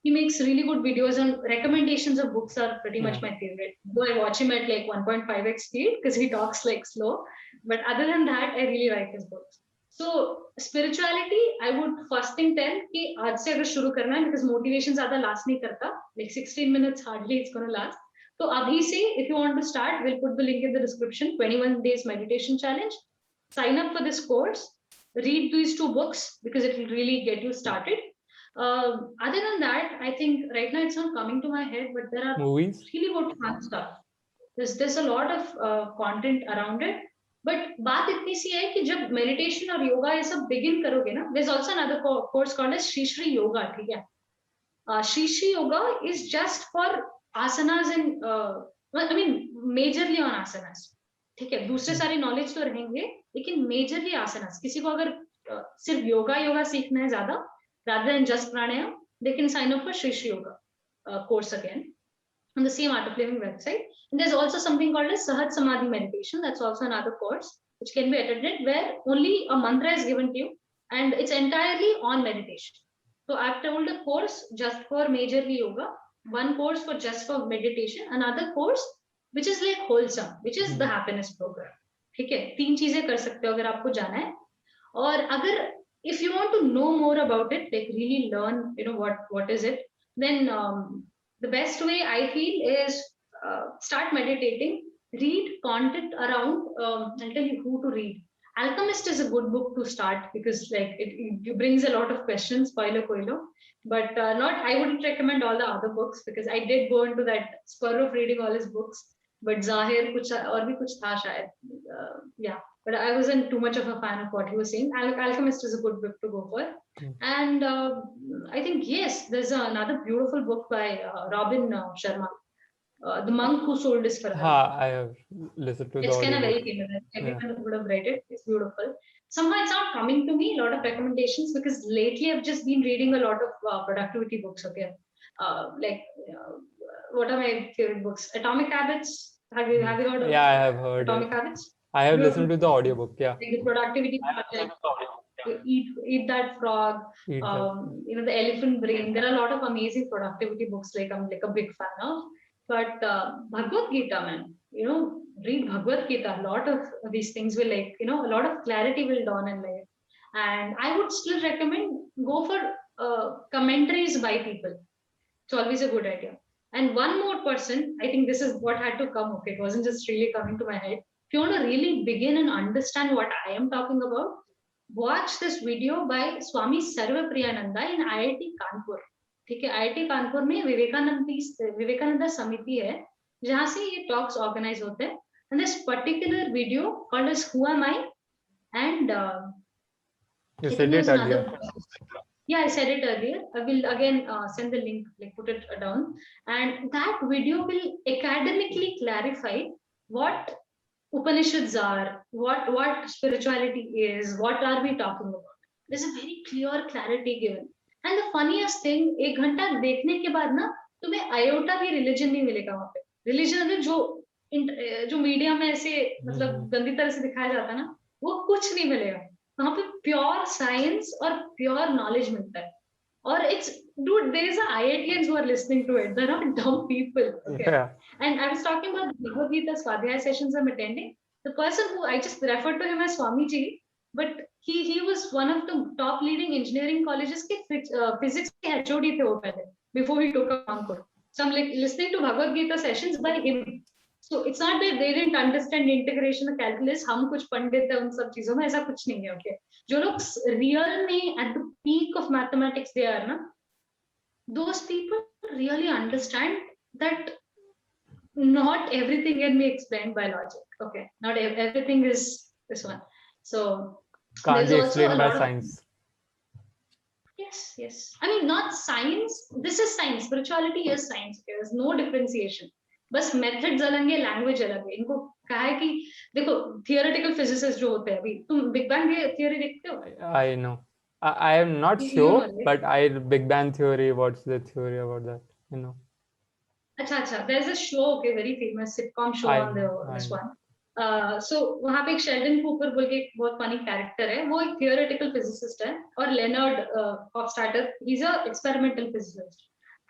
He makes really good videos, and recommendations of books are pretty much my favorite. Though I watch him at like 1.5x speed because he talks like slow, but other than that, I really like his books. So spirituality, I would first thing tell कि आज से अगर शुरू करना है because motivation ज़्यादा last नहीं करता, like 16 minutes hardly it's gonna last. So abhi se, if you want to start, we'll put the link in the description. 21 days meditation challenge. Sign up for this course. Read these 2 books because it will really get you started. Other than that, I think right now it's not coming to my head, but there are movies, really good fun stuff. There's a lot of content around it. But बात इतनी सी है कि जब meditation और yoga ये सब begin करोगे ना, there's also another course called as Shri Shri Yoga, ठीक है? Shri Shri Yoga is just for asanas and I mean majorly on asanas. ठीक है, दूसरे सारे knowledge तो रहेंगे, लेकिन majorly asanas. किसी को अगर सिर्फ yoga सीखना है ज़्यादा, rather than just pranayam, they can sign up for Shri Shri Yoga course again on the same Art of Living website. And there's also something called as Sahaj Samadhi meditation. That's also another course which can be attended where only a mantra is given to you and it's entirely on meditation. So I've told a course just for majorly yoga, one course for just for meditation, another course which is like wholesome, which is the happiness program. ठीक है, 3 चीजें कर सकते हो अगर आपको जाना है. और अगर if you want to know more about it, like really learn, what is it, then the best way I feel is start meditating read content around, I'll tell you who to read. Alchemist is a good book to start because like it brings a lot of questions, spoiler coilo, but not, I wouldn't recommend all the other books because I did go into that spur of reading all his books, but Zahir kuch aur bhi kuch tha shayad, yeah, but I wasn't too much of a fan of what he was saying. Alchemist is a good book to go for. And I think, yes, there's another beautiful book by Robin Sharma, The Monk Who Sold His Ferrari. I have listened to the It's kind of very audiobook. famous. Everyone would have read it. It's beautiful. Somehow it's not coming to me, a lot of recommendations, because lately I've just been reading a lot of productivity books. Okay. Like, what are my favorite books? Atomic Habits. Have you heard of Yeah, I have heard Atomic it. Habits? I have Beautiful. listened to the audiobook. Yeah. Like the productivity project. Eat That Frog. Eat that. You know, The Elephant Brain. There are a lot of amazing productivity books like I'm like a big fan of. But Bhagavad Gita, man, you know, read Bhagavad Gita. A lot of these things will, like, you know, a lot of clarity will dawn in life. And I would still recommend go for commentaries by people. It's always a good idea. And one more person, I think this is what had to come. Okay, it wasn't just really coming to my head. If you want to really begin and understand what I am talking about, watch this video by Swami Sarvapriyananda in IIT Kanpur. ठीक है, IIT Kanpur में विवेकानंदा समिति है जहां से ये talks organise होते हैं. And this particular video called as Who Am I? And You I said think it there's earlier. yeah, I said it earlier. I will again send the link, like put it down. And that video will academically clarify what Upanishads are, what spirituality is, what are we talking about. There's a very clear clarity given. And the funniest thing, एक घंटा देखने के बाद ना तुम्हें iota भी religion नहीं मिलेगा वहाँ पे. रिलीजन अगर जो मीडिया में ऐसे मतलब गंदी तरह से दिखाया जाता है ना, वो कुछ नहीं मिलेगा. वहाँ पे प्योर साइंस और प्योर नॉलेज मिलता है. और it's, dude, there is a IITians who are listening to it. They're not dumb people. Okay. Yeah. And I was talking about the Bhagavad Gita Swadhyaya sessions I'm attending. The person who I just referred to him as Swamiji, but he was one of the top leading engineering colleges के physics के HOD थे वो पहले, before he took up Ankur. So I'm like listening to Bhagavad Gita sessions by him. So it's not that they didn't understand integration of calculus. हम कुछ पंडित हैं उन सब चीजों में, ऐसा कुछ नहीं है. Okay. जो लोग real में at the peak of mathematics they are ना, those people really understand that not everything can be explained by logic. Okay, not everything is this one. So Can't be there's also a explained by lot of, science. yes. I mean, not science. This is science. Spirituality is science. Okay? There's no differentiation. बस methods अलग है, language अलग है. इनको कहा है कि देखो theoretical physicists जो होते हैं, अभी तुम Big Bang theory देखते हो? I know. I am not sure, but Big Bang Theory. What's the theory about that? You know. अच्छा. There's a show, okay, very famous sitcom show on this one. So वहाँ पे एक Sheldon Cooper बोल के एक बहुत funny character है. वो एक थियोरेटिकल फिजिसिस्ट है और Leonard Hofstadter, he is a experimental physicist.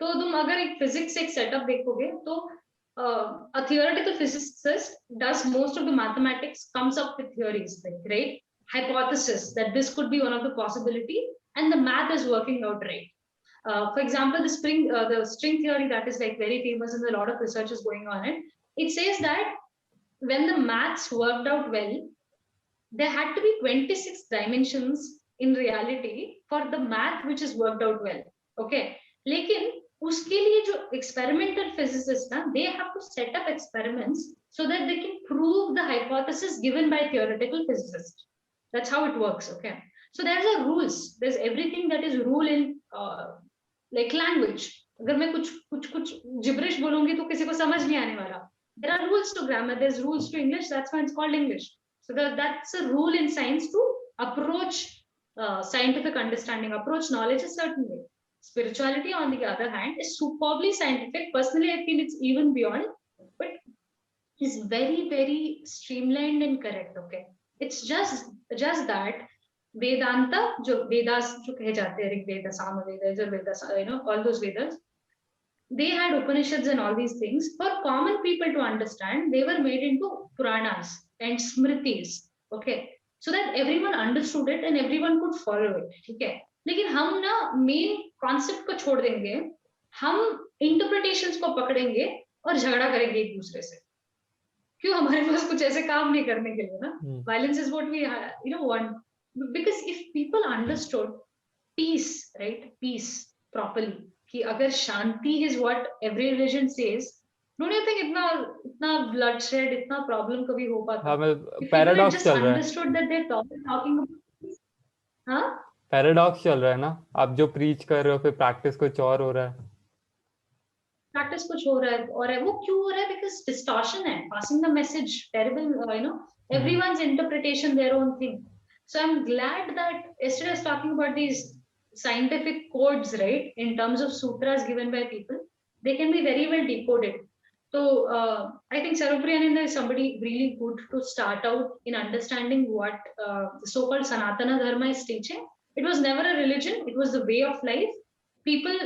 तो तुम अगर एक फिजिक्स एक सेटअप देखोगे तो a theoretical physicist does most of the mathematics, comes up with theories, like, right, hypothesis that this could be one of the possibility, and the math is working out right. For example, the string theory that is like very famous and a lot of research is going on it. It says that when the maths worked out well, there had to be 26 dimensions in reality for the math which is worked out well. Okay, लेकिन उसके लिए जो experimental physicists ना, they have to set up experiments so that they can prove the hypothesis given by theoretical physicists. That's how it works. Okay, so there's a rules. There's everything that is rule in like language. अगर मैं कुछ gibberish बोलूंगी तो किसी को समझ नहीं आने वाला. There are rules to grammar. There's rules to English. That's why it's called English. So that's a rule in science to approach scientific understanding, approach knowledge a certain way. Spirituality, on the other hand, is superbly scientific. Personally, I feel it's even beyond, but is very, very streamlined and correct. Okay, it's just that Vedanta, जो Vedas जो कहे जाते हैं, Rig Veda, Sama Veda, Yajur Veda, you know, all those Vedas, they had Upanishads and all these things. For common people to understand, they were made into Puranas and Smritis. Okay, so that everyone understood it and everyone could follow it. Okay, लेकिन हम ना main concept को छोड़ देंगे, हम interpretations को पकड़ेंगे और झगड़ा करेंगे एक दूसरे से. क्यों हमारे पास कुछ ऐसे काम नहीं करने के लिए ना. Violence is what we want, because if people understood peace, right, peace properly, कि अगर शांति is what every religion says, don't you think इतना bloodshed, इतना problem कभी हो पाता? हाँ, मैं If people had paradox just चल रहा है, understood that they're talking about peace, हाँ, पैराडॉक्स चल रहा है ना, आप जो प्रीच कर रहे हो फिर प्रैक्टिस कुछ और हो रहा है. प्रैक्टिस कुछ हो रहा है, और है वो क्यों हो रहा है? बिकॉज डिस्टॉर्शन है, passing the message terrible, everyone's interpretation their own thing. So I'm glad that yesterday I was talking about these scientific codes, right, in terms of sutras given by people. They can be very well decoded. So I think Sarvapriyananda is somebody really good to start out in understanding what the so-called Sanatana Dharma is teaching. It was never a religion, it was the way of life. People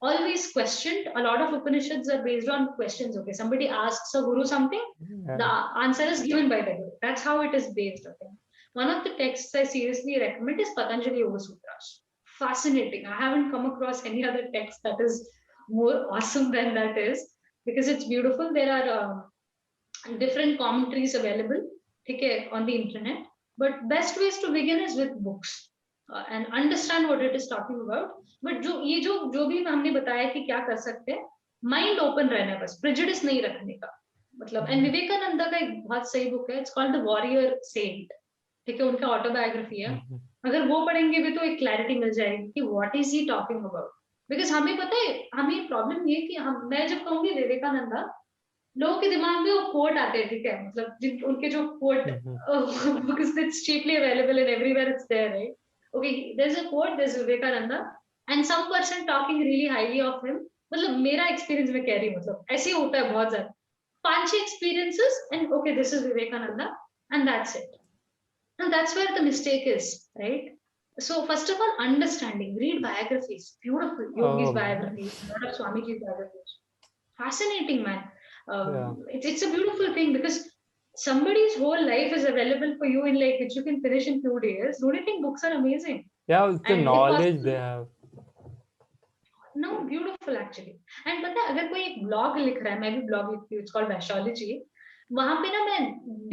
always questioned. A lot of Upanishads are based on questions. Okay, somebody asks a guru something, the answer is given by the guru. That's how it is based. Okay, one of the texts I seriously recommend is Patanjali Yoga Sutras. Fascinating. I haven't come across any other text that is more awesome than that is, because it's beautiful. There are different commentaries available, okay, on the internet, but best ways to begin is with books. And understand what it is talking about. But जो भी हमने बताया कि क्या कर सकते हैं, mind open रहना है, बस प्रेजुडिस नहीं रखने का मतलब. एंड विवेकानंद का एक बहुत सही बुक है, it's called the warrior saint, ठीक है, उनका ऑटोबायोग्राफी है. अगर वो पढ़ेंगे भी तो एक क्लैरिटी मिल जाएगी कि what is he talking about. Because हमें पता है, हमें प्रॉब्लम ये कि मैं जब कहूंगी विवेकानंदा, लोगों के दिमाग में वो कोट आते हैं, ठीक है, मतलब उनके जो coat, because it's cheaply available and everywhere it's there, right? Okay, there's a quote, there's Vivekananda, and some person talking really highly of him. मतलब मेरा एक्सपीरियंस में कह रही हूँ, मतलब ऐसे होता है बहुत ज्यादा. 5-6 experiences and okay, this is Vivekananda and that's it. And that's where the mistake is, right? So first of all, understanding, read biographies, beautiful yogis biographies, a lot of Swamiji's biographies. Fascinating, man. It's a beautiful thing, because somebody's whole life is available for you in like which you can finish in 2 days. Don't you think books are amazing? Yeah, it's the knowledge they have. No, beautiful actually. And पता है, अगर कोई एक blog लिख रहा है, मैं भी ब्लॉग लिखती हूँ, it's called Vaishology. वहां पे ना मैं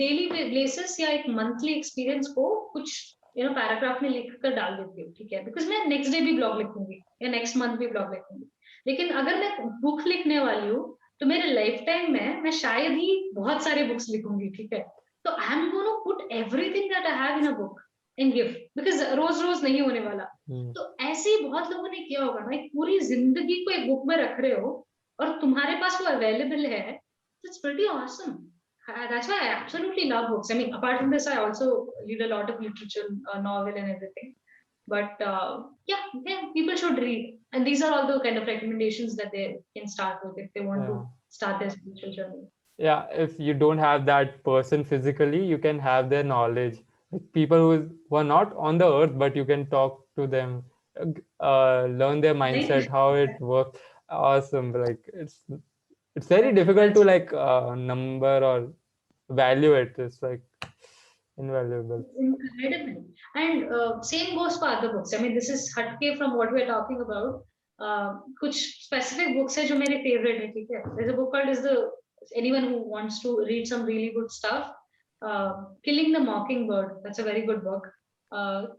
डेली बेसिस या एक मंथली एक्सपीरियंस को कुछ पैराग्राफ में लिख कर डाल देती हूँ, ठीक है, बिकॉज मैं नेक्स्ट डे भी ब्लॉग लिखूंगी या नेक्स्ट मंथ भी ब्लॉग लिखूंगी. लेकिन अगर मैं बुक लिखने वाली हूँ तो मेरे लाइफ टाइम में मैं शायद ही बहुत सारे बुक्स लिखूंगी, ठीक है. तो I am gonna put everything that I have in a book and give, because रोज रोज नहीं होने वाला. तो ऐसे ही बहुत लोगों ने किया होगा ना, एक पूरी जिंदगी को एक बुक में रख रहे हो और तुम्हारे पास वो अवेलेबल है. It's pretty awesome. That's why I absolutely love books. I mean, apart from this, I also read a lot of literature, novel and everything. But yeah, people should read. And these are all the kind of recommendations that they can start with if they want to start their spiritual journey. Yeah, if you don't have that person physically, you can have their knowledge. Like people who are not on the earth, but you can talk to them, learn their mindset, how it works. Awesome. Like it's very difficult to like number or value it. It's like invaluable. Incredible. And same goes for other books. I mean, this is hatke from what we're talking about. कुछ specific books है जो मेरे favorite है, ठीक है. There's a book called anyone who wants to read some really good stuff, Killing the Mockingbird. That's a very good book.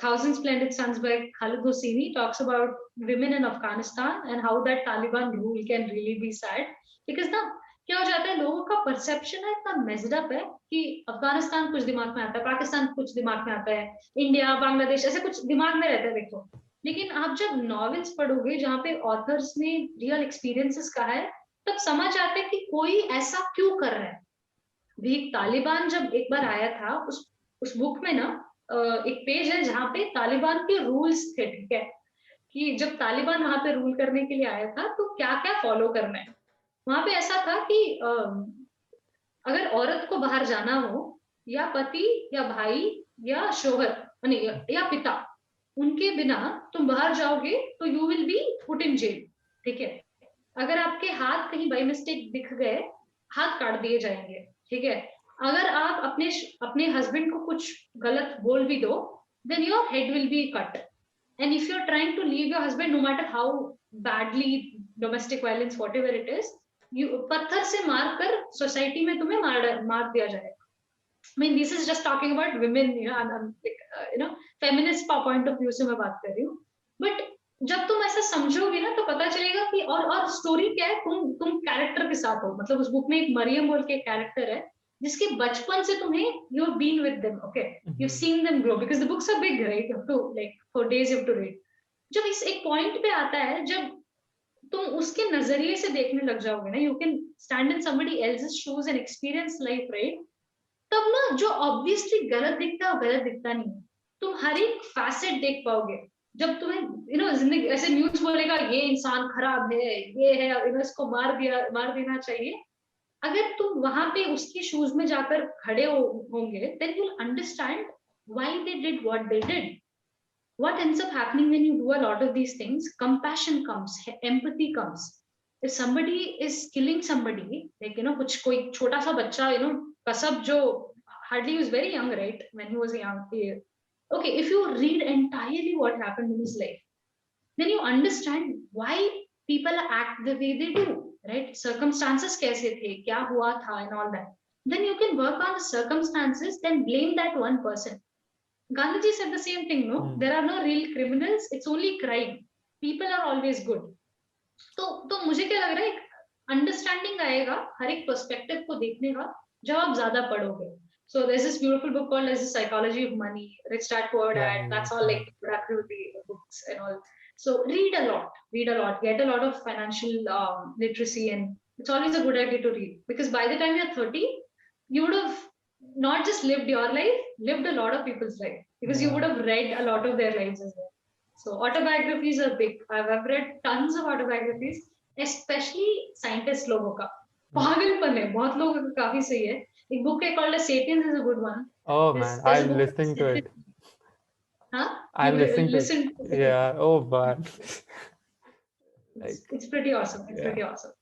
Thousand Splendid Suns by Khalid Hosseini talks about women in Afghanistan and how that Taliban rule can really be sad, because ना क्या हो जाता है, लोगों का perception है इतना messed up है कि अफगानिस्तान कुछ दिमाग में आता है, पाकिस्तान कुछ दिमाग में आता है, इंडिया बांग्लादेश ऐसे कुछ दिमाग में रहता है, देखो. लेकिन आप जब नॉवेल्स पढ़ोगे जहाँ पे ऑथर्स ने रियल एक्सपीरियंसेस कहा है, तब समझ आता है कि कोई ऐसा क्यों कर रहा है. भी तालिबान जब एक बार आया था, उस बुक में ना एक पेज है जहाँ पे तालिबान के रूल्स थे, ठीक है, कि जब तालिबान वहां पे रूल करने के लिए आया था तो क्या क्या फॉलो करना है. वहां पे ऐसा था कि अगर औरत को बाहर जाना हो, या पति या भाई या शोहर या पिता, उनके बिना तुम बाहर जाओगे तो you will be put in jail, ठीक है. अगर आपके हाथ कहीं बाय मिस्टेक दिख गए, हाथ काट दिए जाएंगे, ठीक है. अगर आप अपने हस्बैंड को कुछ गलत बोल भी दो, then your head will be cut. And if you're trying to leave your husband, no matter how badly domestic violence, whatever it is, पत्थर से मार कर सोसाइटी में तुम्हें मार दिया जाएगा. I mean, this is just talking about women, I'm like, feminist point of view से मैं बात कर रही हूँ. But जब तुम ऐसा समझोगे ना तो पता चलेगा कि और स्टोरी क्या है, तुम कैरेक्टर के साथ हो. मतलब उस बुक में एक मरियम बोल के कैरेक्टर है जिसके बचपन से तुम्हें you have been with them, okay, you have seen them grow because the books are big, right? You have to like for days you have to read. जब इस एक पॉइंट पे आता है जब तुम उसके नजरिए से देखने लग जाओगे ना, you can stand in somebody else's shoes and experience life, right? तब ना जो ऑब्वियसली गलत दिखता है वो गलत दिखता नहीं है. तुम हर एक फैसेट देख पाओगे. जब तुम्हें जिंदगी ऐसे न्यूज बोलेगा ये इंसान खराब है, ये है, इसको मार देना चाहिए, अगर तुम वहां पे उसके शूज में जाकर खड़े होंगे, then you will understand why they did what they did. What ends up happening when you do a lot of these things, compassion comes, empathy comes. If somebody is killing somebody, like कुछ कोई छोटा सा बच्चा, कसब जो hardly was very young, right? When he was a young kid. Okay, if you read entirely what happened in his life, then you understand why people act the way they do, right? Circumstances कैसे थे, क्या हुआ था, and all that. Then you can work on the circumstances, then blame that one person. Gandhiji said the same thing, no? There are no real criminals, it's only crime. People are always good. तो मुझे क्या लग रहा है, एक understanding आएगा हर एक perspective को देखने का जब आप ज्यादा पढ़ोगे. So there's this beautiful book called as the Psychology of Money, Rich Dad Poor Dad. That's all like productivity books and all. So read a lot, get a lot of financial literacy, and it's always a good idea to read because by the time you're 30, you would have not just lived your life, lived a lot of people's life because you would have read a lot of their lives as well. So autobiographies are big. I've read tons of autobiographies, especially scientist लोगों का. पागलपन है, बहुत लोगों का काफी सही है. एक book है called Sapiens is a good one. Oh man, I'm listening to it. Huh? I'm listening to it. Yeah. Oh man. It's pretty awesome. It's pretty awesome.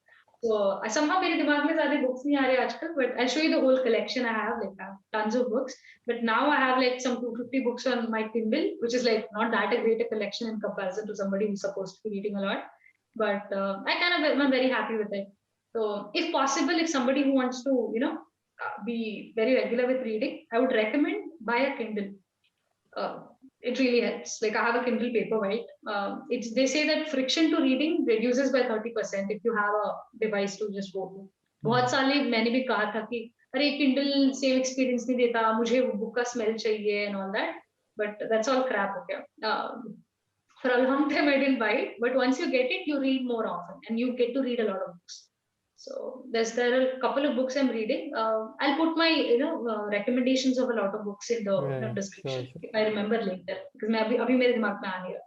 So somehow मेरे दिमाग में ज़्यादा books नहीं आ रहे आजकल, but I'll show you the whole collection I have. Like I have tons of books, but now I have like some 250 books on my Kindle, which is like not that a great a collection in comparison to somebody who's supposed to be reading a lot. But I'm very happy with it. So if possible, if somebody who wants to be very regular with reading, I would recommend buy a Kindle. It really helps. Like I have a Kindle Paperwhite. They say that friction to reading reduces by 30% if you have a device to just go to. बहुत साले मैंने भी कहा था कि अरे Kindle same experience नहीं देता, मुझे बुक का smell चाहिए and all that. But that's all crap. Okay. For a long time I didn't buy it, but once you get it, you read more often and you get to read a lot of books. So there are a couple of books I'm reading. I'll put my recommendations of a lot of books in the description if I remember later because मैं अभी मेरे दिमाग में आ नहीं रहा.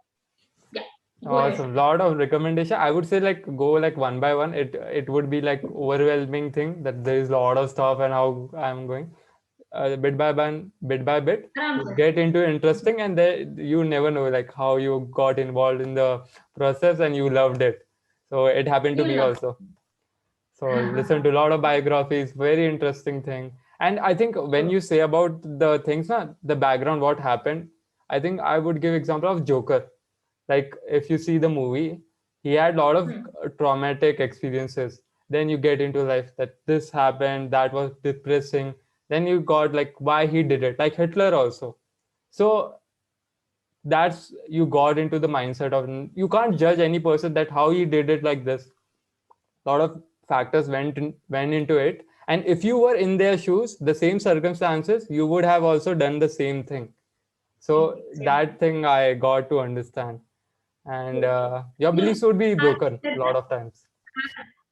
Yeah. Awesome. Lot of recommendation. I would say like go like one by one. It would be like overwhelming thing that there is a lot of stuff and how I'm going. Bit by bit, you get into interesting, and then you never know like how you got involved in the process and you loved it. So it happened to me also. So listen to a lot of biographies, very interesting thing. And I think when you say about the things, the background, what happened, I think I would give example of Joker. Like if you see the movie, he had a lot of traumatic experiences. Then you get into life that this happened, that was depressing. Then you got like why he did it, like Hitler also. So that's you got into the mindset of you can't judge any person that how he did it like this. A lot of factors went into it, and if you were in their shoes, the same circumstances, you would have also done the same thing. So that thing I got to understand, and your beliefs would be broken a lot of times.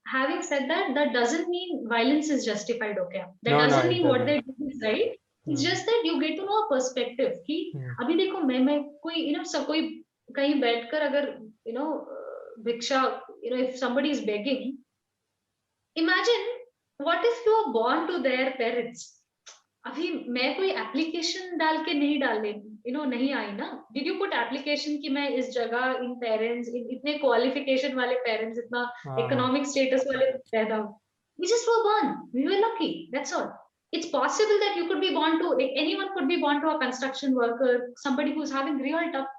Having said that, that doesn't mean violence is justified. Okay, that doesn't mean what they do is right. It's just that you get to know a perspective कि अभी देखो मैं कोई सब कोई कहीं बैठकर अगर भिक्षा if somebody is begging, imagine what if you are born to their parents. अभी मैं कोई एप्लीकेशन डाल के नहीं डाले नहीं आई ना. डिड यू पुट एप्लीकेशन कि मैं इस जगह इन पेरेंट्स इतने क्वालिफिकेशन वाले पेरेंट्स इतना इकोनॉमिक स्टेटस वाले पैदा हो. We just were born. We were lucky. That's all. It's possible that you could be born to anyone could be born to a construction worker, somebody who's having real tough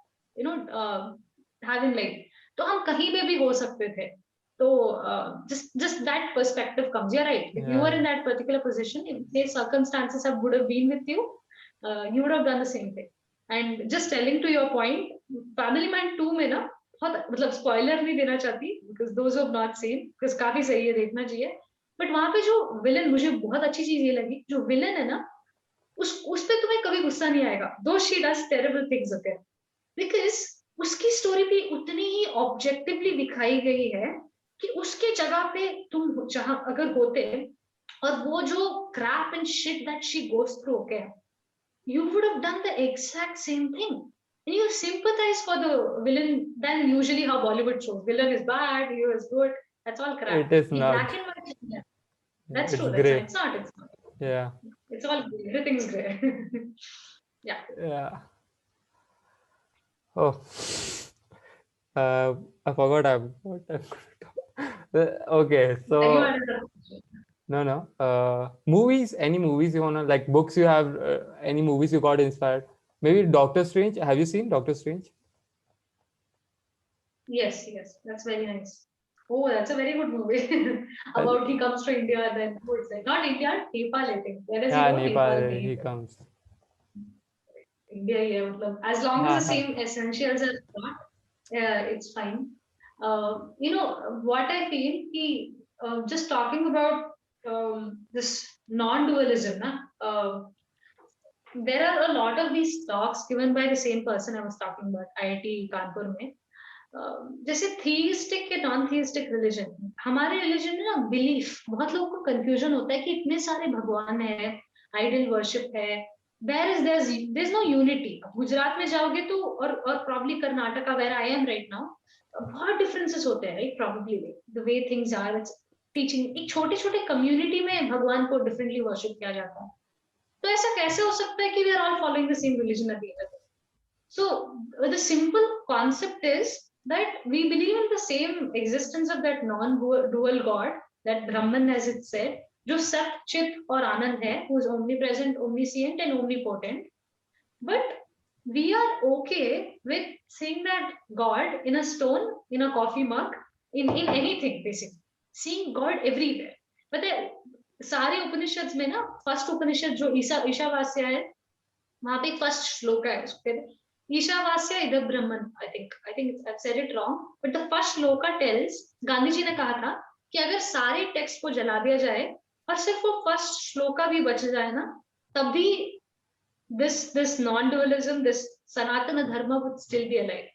having life. तो हम कहीं पे भी हो सकते थे. So just that perspective comes. You're right. If you were in that particular position, if the circumstances would have been with you, you would have done the same thing. And just telling to your point, Family Man 2 में ना बहुत मतलब spoiler नहीं देना चाहती because those who have not seen, because काफी सही है, देखना चाहिए. बट वहां पे जो विलन, मुझे बहुत अच्छी चीज ये लगी, जो विलन है ना, उस पे तुम्हें कभी गुस्सा नहीं आएगा. दो शी डज टेरिबल थिंग्स होते हैं, बिकॉज उसकी स्टोरी भी उतनी ही ऑब्जेक्टिवली दिखाई गई है कि उसके जगह पे तुम जहां अगर होते, और वो जो crap and shit that she goes through, okay, you would have done the exact same thing. And you sympathize for the villain than usually how Bollywood shows. Villain is bad, hero is good. That's all crap. It is In not. black and white, yeah. That's It's true. grey. It's not. It's not. Yeah. It's all grey. Everything's grey. Yeah. Yeah. Oh. I forgot what I'm going to talk. Okay, so You are the- no. Movies, any movies you wanna, like, books you have, any movies you got inspired? Maybe Doctor Strange. Have you seen Doctor Strange? Yes, that's very nice. Oh, that's a very good movie. About he comes to India, then who is it? Not India, Nepal, I think. Where does he Yeah, go? Nepal. Nepal. He comes. India, yeah, मतलब, as long as the same essentials are not, it's fine. You know what I feel? Just talking about this non-dualism, na, there are a lot of these talks given by the same person I was talking about, IIT Kanpur में. जैसे थीइस्टिक या non थीइस्टिक religion, हमारे religion में ना belief, बहुत लोगों को confusion होता है कि इतने सारे भगवान है, आइडल वर्शिप है, there's no unity. गुजरात में जाओगे तो, और probably Karnataka, where I am right now, बहुत डिफरेंसेस होते हैं, right? Probably the way things are, teaching, एक छोटे छोटे कम्युनिटी में भगवान को डिफरेंटली वर्शिप किया जाता है. तो ऐसा कैसे हो सकता है कि we are all following the same religion at the end? So the simple concept is that we believe in the same existence of that non-dual God, that Brahman, as it said, जो सत, चित और आनंद है, who is omnipresent, omniscient and omnipotent. But we are okay with seeing that God in a stone, in a coffee mug, in anything, basically seeing God everywhere. But सारे उपनिषद में ना, first उपनिषद जो ईशावास्य है, वहां पे फर्स्ट श्लोक है, उसके ईशावास्य इदं ब्रह्मन, I think I've said it wrong, but the first shloka tells, Gandhi ji ने कहा था कि अगर सारे टेक्स्ट को जला दिया जाए और सिर्फ वो फर्स्ट श्लोका भी बच जाए ना, तब भी this non-dualism, this Sanatana Dharma would still be alive.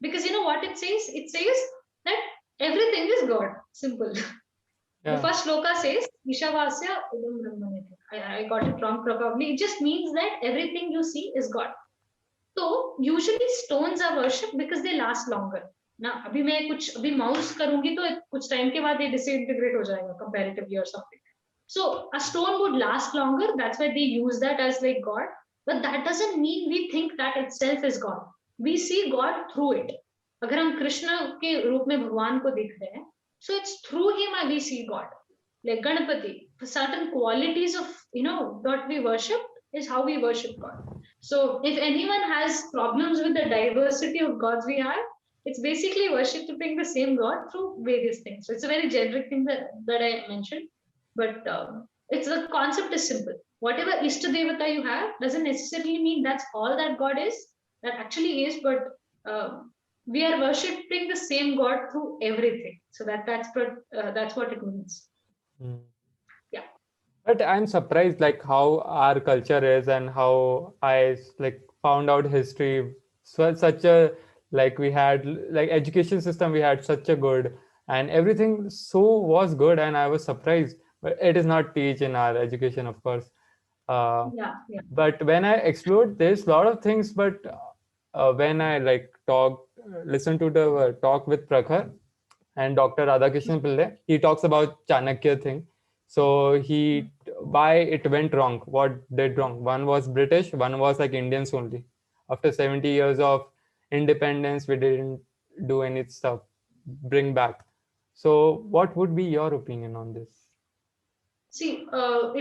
Because you know what it says? It says that everything is God. Simple. Yeah. The first shloka says, Ishavasya idam brahman. I got it wrong probably. It just means that everything you see is God. तो usually stones are worship because they last longer ना. अभी मैं अभी mouse करूंगी तो कुछ time के बाद ये डिसइंटीग्रेट हो जाएगा कंपैरेटिवली और something. So a stone would last longer, that's why they use that as like God. But that doesn't mean we think that itself is God. We see God through it. अगर हम कृष्ण के रूप में भगवान को देख रहे हैं, so it's through him we see God. Like Ganpati, certain qualities of, you know, what we worship is how we worship God. So if anyone has problems with the diversity of gods we have, it's basically worshipping the same God through various things. So it's a very generic thing that I mentioned, but it's the concept is simple. Whatever Ishta Devata you have doesn't necessarily mean that's all that God is. That actually is, but we are worshipping the same God through everything. So that's what it means. Yeah. But I'm surprised, like, how our culture is and how I like found out history. So such a, like, we had like education system, we had such a good, and everything so was good, and I was surprised. But it is not teach in our education, of course. Yeah. But when I explored, there's a lot of things. But when I like listen to the talk with Prakhar and Dr. Radhakrishnan Pillai, he talks about Chanakya thing. So why it went wrong, what did wrong. One was British, one was like Indians only. After 70 years of independence, we didn't do any stuff, bring back. So what would be your opinion on this? See,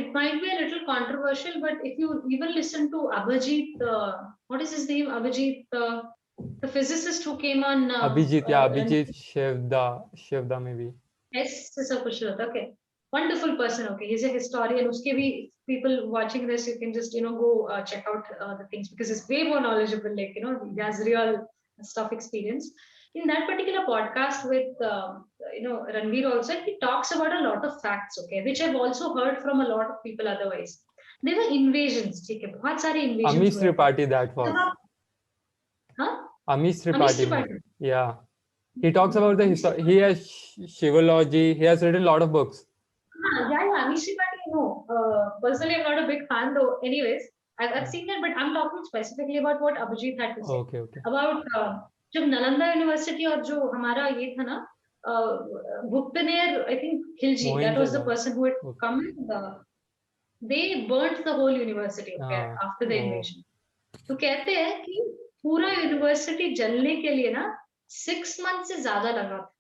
it might be a little controversial, but if you even listen to Abhijit, what is his name? Abhijit, the physicist who came on. Abhijit Shivda maybe. S Sir Pushpata, okay. Wonderful person, okay. He's a historian. Uske bhi people watching this, you can just, go check out the things because he's way more knowledgeable, like, he has real stuff experience. In that particular podcast with, Ranveer also, he talks about a lot of facts, okay, which I've also heard from a lot of people otherwise. There were invasions, ठीक है, बहुत सारे invasions Amish हुए थे. Tripathi that was. हाँ? Amish Amish Tripathi. Tripathi. Yeah. He talks about the Amish history. He has Shivology. He has written a lot of books. Yeah, Amish Tripathi, personally, I'm not a big fan though. Anyways, I've seen that, but I'm talking specifically about what Abhijit had to say. Okay, okay. About जब Nalanda university और जो हमारा ये था ना, Bhuppener, I think Khilji, that was the Mohenjo-daro. person who had Okay. come in, they burnt the whole university, okay, after the invasion. तो कहते हैं कि पूरा यूनिवर्सिटी जलने के लिए ना 6 months से ज्यादा लगा था.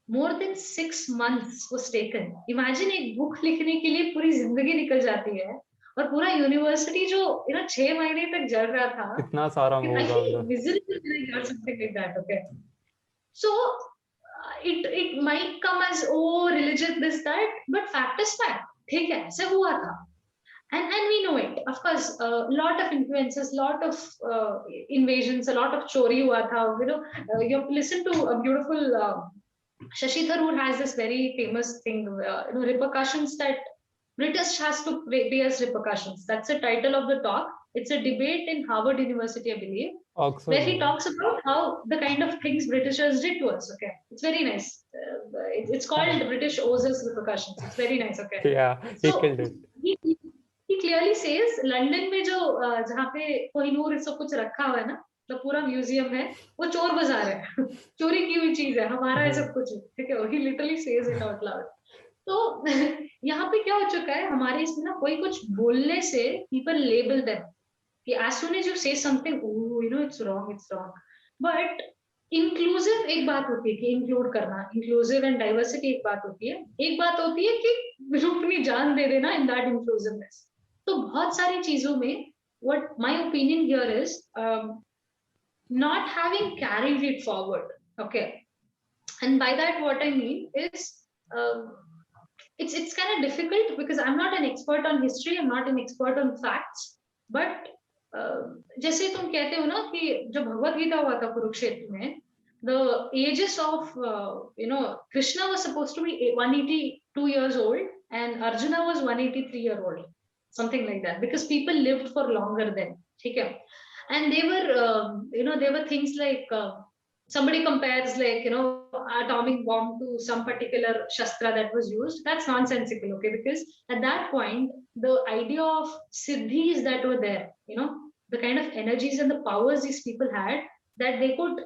More than 6 months was taken. Imagine एक बुक लिखने के लिए पूरी जिंदगी निकल जाती है और पूरा यूनिवर्सिटी जो 6 महीने तक जल रहा था. कितना सारा I होगा think अंदर. miserable or something like that. Okay. So it might come as religion this that, but fact is fact. ठीक है, ऐसे हुआ था. And we know it. Of course, a lot of influences, lot of invasions, a lot of chori hua tha. You listen to a beautiful Shashi Tharoor has this very famous thing, repercussions that British has to pay us repercussions. That's the title of the talk. It's a debate in Harvard University, I believe, Oxford. where he talks about how the kind of things Britishers did to us. Okay, it's very nice. It's called British owes us repercussions. It's very nice. Okay. Yeah, he So killed it. he clearly says London में जो जहाँ पे कोहिनूर सब कुछ रखा हुआ है ना, मतलब पूरा म्यूजियम है, वो चोर बाजार है. चोरी की हुई चीज है, हमारा है सब कुछ, ठीक है. He literally says it out loud. तो यहाँ पे क्या हो चुका है हमारे इसमें ना, कोई कुछ बोलने से people label them कि as soon as you say something, oh it's wrong. But inclusive एक बात होती है कि include करना, inclusive and diversity एक बात होती है. एक बात होती है कि अपनी जान दे देना in that inclusiveness. तो बहुत सारी चीजों में what my opinion here is not having carried it forward. Okay. And by that what I mean is it's kind of difficult because I'm not an expert on history, I'm not an expert on facts, but जैसे तुम कहते हो ना कि जब भगवत गीता हुआ था कुरुक्षेत्र में, the ages of Krishna was supposed to be 182 years old and Arjuna was 183-year-old, something like that, because people lived for longer then. Okay? And they were there were things like somebody compares like atomic bomb to some particular shastra that was used. That's nonsensical, okay, because at that point the idea of siddhis that were there, the kind of energies and the powers these people had, that they could,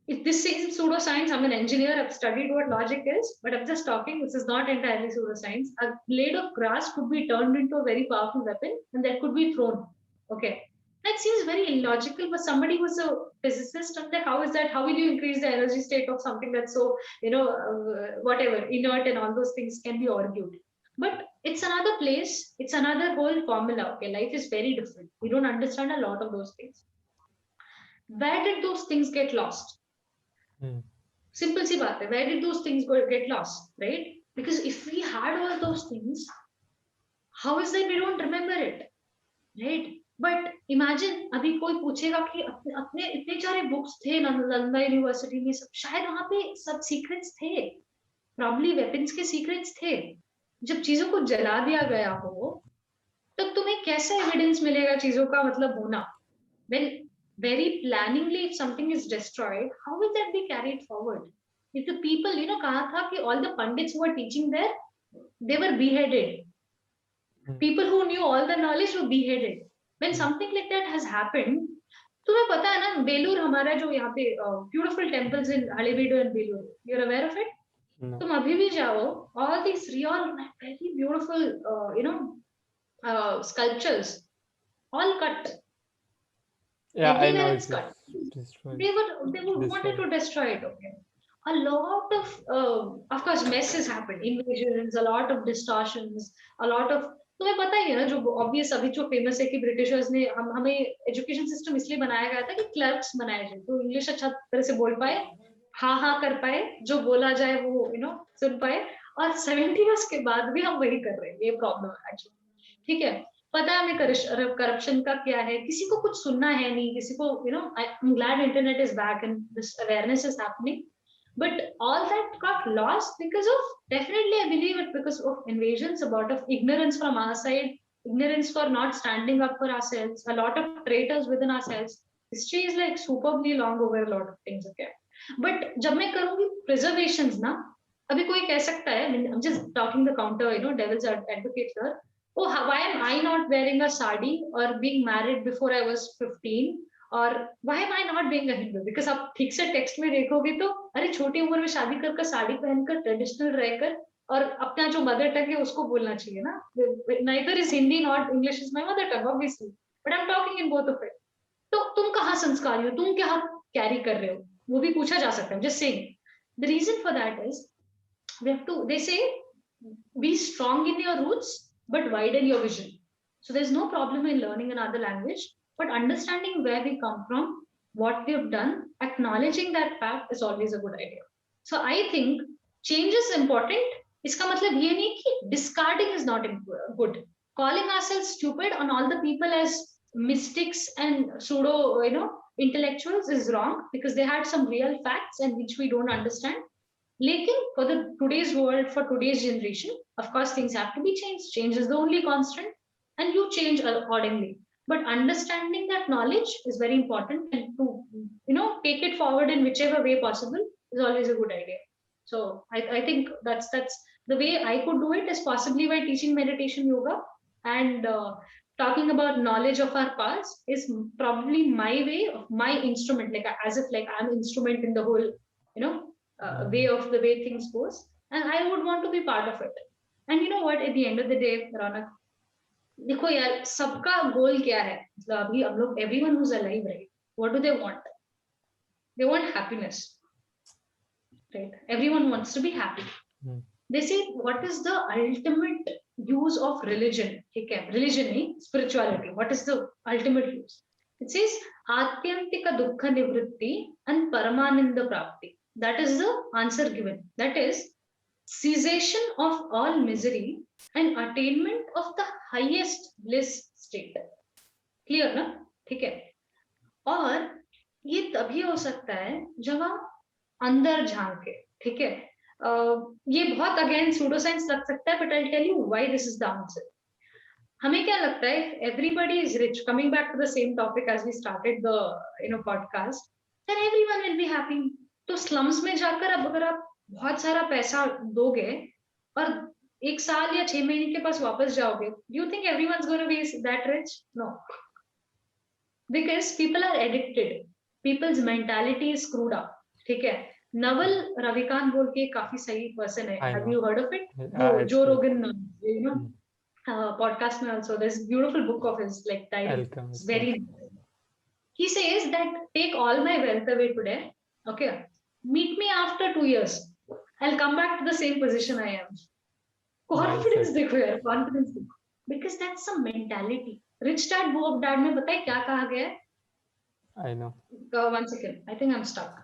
if this is pseudoscience, I'm an engineer, I've studied what logic is, but I'm just talking, this is not entirely pseudoscience. A blade of grass could be turned into a very powerful weapon and that could be thrown. Okay. That seems very illogical, but somebody who's a physicist, and like, how is that? How will you increase the energy state of something that's so, whatever, inert and all those things can be argued. But it's another place, it's another whole formula. Okay, life is very different. We don't understand a lot of those things. Where did those things get lost? Simple सी बात है. Where did those things get lost, right? Because if we had all those things, how is that we don't remember it, right? But imagine अभी कोई पूछेगा कि अपने इतने सारे books थे नालंदा यूनिवर्सिटी में, सब शायद वहां पे सब सीक्रेट्स थे, प्रॉब्ली वेपन्स के सीक्रेट्स थे. जब चीजों को जला दिया गया हो तब तुम्हें कैसे एविडेंस मिलेगा चीजों का मतलब होना? When very planningly if something is destroyed, how will that be carried forward? If the people, कहा था कि all the pandits who were teaching there, they were beheaded. People who knew all the knowledge were beheaded. When something like that has happened, तुम्हें पता है ना, बेलूर हमारा जो यहाँ पे beautiful temples in Halebeedu and Belur, you're aware of it? No. तुम अभी भी जाओ, all these real very beautiful sculptures, all cut. Yeah, everywhere I know it's cut. They wanted to destroy it. Okay, a lot of course messes happened, invasions, a lot of distortions, a lot of, तुम्हें पता ही है ना, जो obvious अभी जो famous है कि Britishers ने हमें एजुकेशन सिस्टम इसलिए बनाया गया था कि क्लर्क्स बनाए जाए तो इंग्लिश अच्छा तरह से बोल पाए हाँ कर पाए, जो बोला जाए वो सुन पाए, और 70 इयर्स के बाद भी हम वही कर रहे हैं, ये प्रॉब्लम है एक्चुअली। ठीक है, पता है हमें करप्शन का क्या है, किसी को कुछ सुनना है नहीं, किसी को I am glad internet is back and this awareness is happening, but all that got lost because of, definitely I believe it, because of invasions, a lot of ignorance from our side, ignorance for not standing up for ourselves, a lot of traitors within ourselves. History is like superbly long over a lot of things, okay? But जब मैं करूंगी preservations ना, अभी कोई कह सकता है, I'm just talking the counter, devil's advocate here. Oh, why am I not wearing a sari or being married before I was 15? और why am I not being a Hindu? Because आप ठीक से टेक्स्ट में देखोगे तो अरे छोटी उम्र में शादी कर साड़ी पहनकर ट्रेडिशनल रहकर और अपना जो मदर टंग है उसको बोलना चाहिए ना. Neither is Hindi not English is my mother tongue obviously, but I'm talking in both of it. तो तुम कहाँ संस्कारी हो, तुम क्या कैरी कर रहे हो, वो भी पूछा जा सकता है. Just saying. The reason for that is we have to, they say, be strong in your roots but widen your vision. So there's no problem in learning another language, but understanding where we come from, what we have done, acknowledging that fact is always a good idea. So I think change is important. इसका मतलब ये नहीं कि discarding is not good. Calling ourselves stupid on all the people as mystics and pseudo intellectuals is wrong, because they had some real facts and which we don't understand. Lekin for the today's world, for today's generation, of course things have to be changed. Change is the only constant, and you change accordingly. But understanding that knowledge is very important, and to take it forward in whichever way possible is always a good idea. So I think that's the way I could do it, is possibly by teaching meditation yoga, and talking about knowledge of our past is probably my way of my instrument, like as if like I'm instrument in the whole way of the way things goes, and I would want to be part of it. And you know what, at the end of the day, Ronak, देखो यार सबका गोल क्या है, मतलब अभी हम लोग everyone who's alive, right, what do they want? They want happiness, right? Everyone wants to be happy. They say what is the ultimate use of religion? ठीक है, religion नहीं, spirituality, what is the ultimate use? It says आत्यंतिक दुख निवृत्ति and paramananda prapti. That is the answer given. That is cessation of all misery and attainment of the highest bliss state. Clear ना? ठीक है. और ये तभी हो सकता है जब हम अंदर झांके. ठीक है, ये बहुत अगेन सूडो साइंस लग सकता है, but I tell you why this is the answer. हमें क्या लगता है, everybody is rich, coming back to the same topic as we started the podcast, then everyone will be happy. तो slums में जाकर अब अगर आप बहुत सारा पैसा दोगे और 1 साल या 6 महीने के पास वापस जाओगे, do you think everyone's going to be that rich? No, because people are addicted, people's mentality is screwed up. ठीक है, नवल रविकांत बोल के काफी सही पर्सन है, have you heard of it? वो जो रोगन podcast mein also, there's a beautiful book of his, like diary. It's very, he says that take all my wealth away today, okay, meet me after 2 years, I'll come back to the same position I am. Confidence देखो यार, confidence देखो, because that's some mentality. Rich Dad Poor Dad में बताए क्या कहा गया है? I know. One second, I think I'm stuck.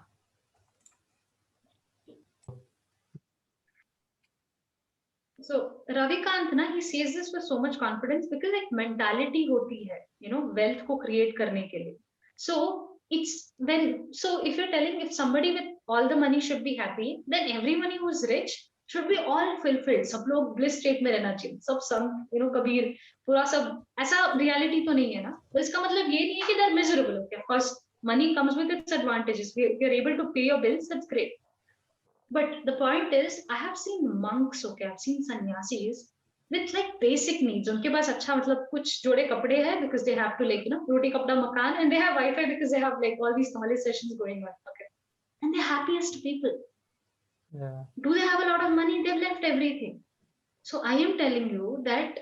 So Ravikant ना, he says this with so much confidence because एक mentality होती है, wealth को create करने के लिए. So it's when, so if you're telling if somebody with all the money should be happy, then everybody who's rich should be all fulfilled. सब लोग bliss state में रहना चाहिए, सब कबीर पूरा सब, ऐसा reality तो नहीं है ना. तो इसका मतलब ये नहीं है कि they're miserable. Okay, of course money comes with its advantages. If you're able to pay your bills, that's great. But the point is, I have seen monks, okay, I've seen sannyasis with like basic needs. उनके पास अच्छा मतलब कुछ जोड़े कपड़े हैं because they have to like रोटी कपड़ा मकान, and they have Wi-Fi because they have like all these knowledge sessions going on, okay, and they're happiest people. Yeah. Do they have a lot of money? They've left everything. So I am telling you that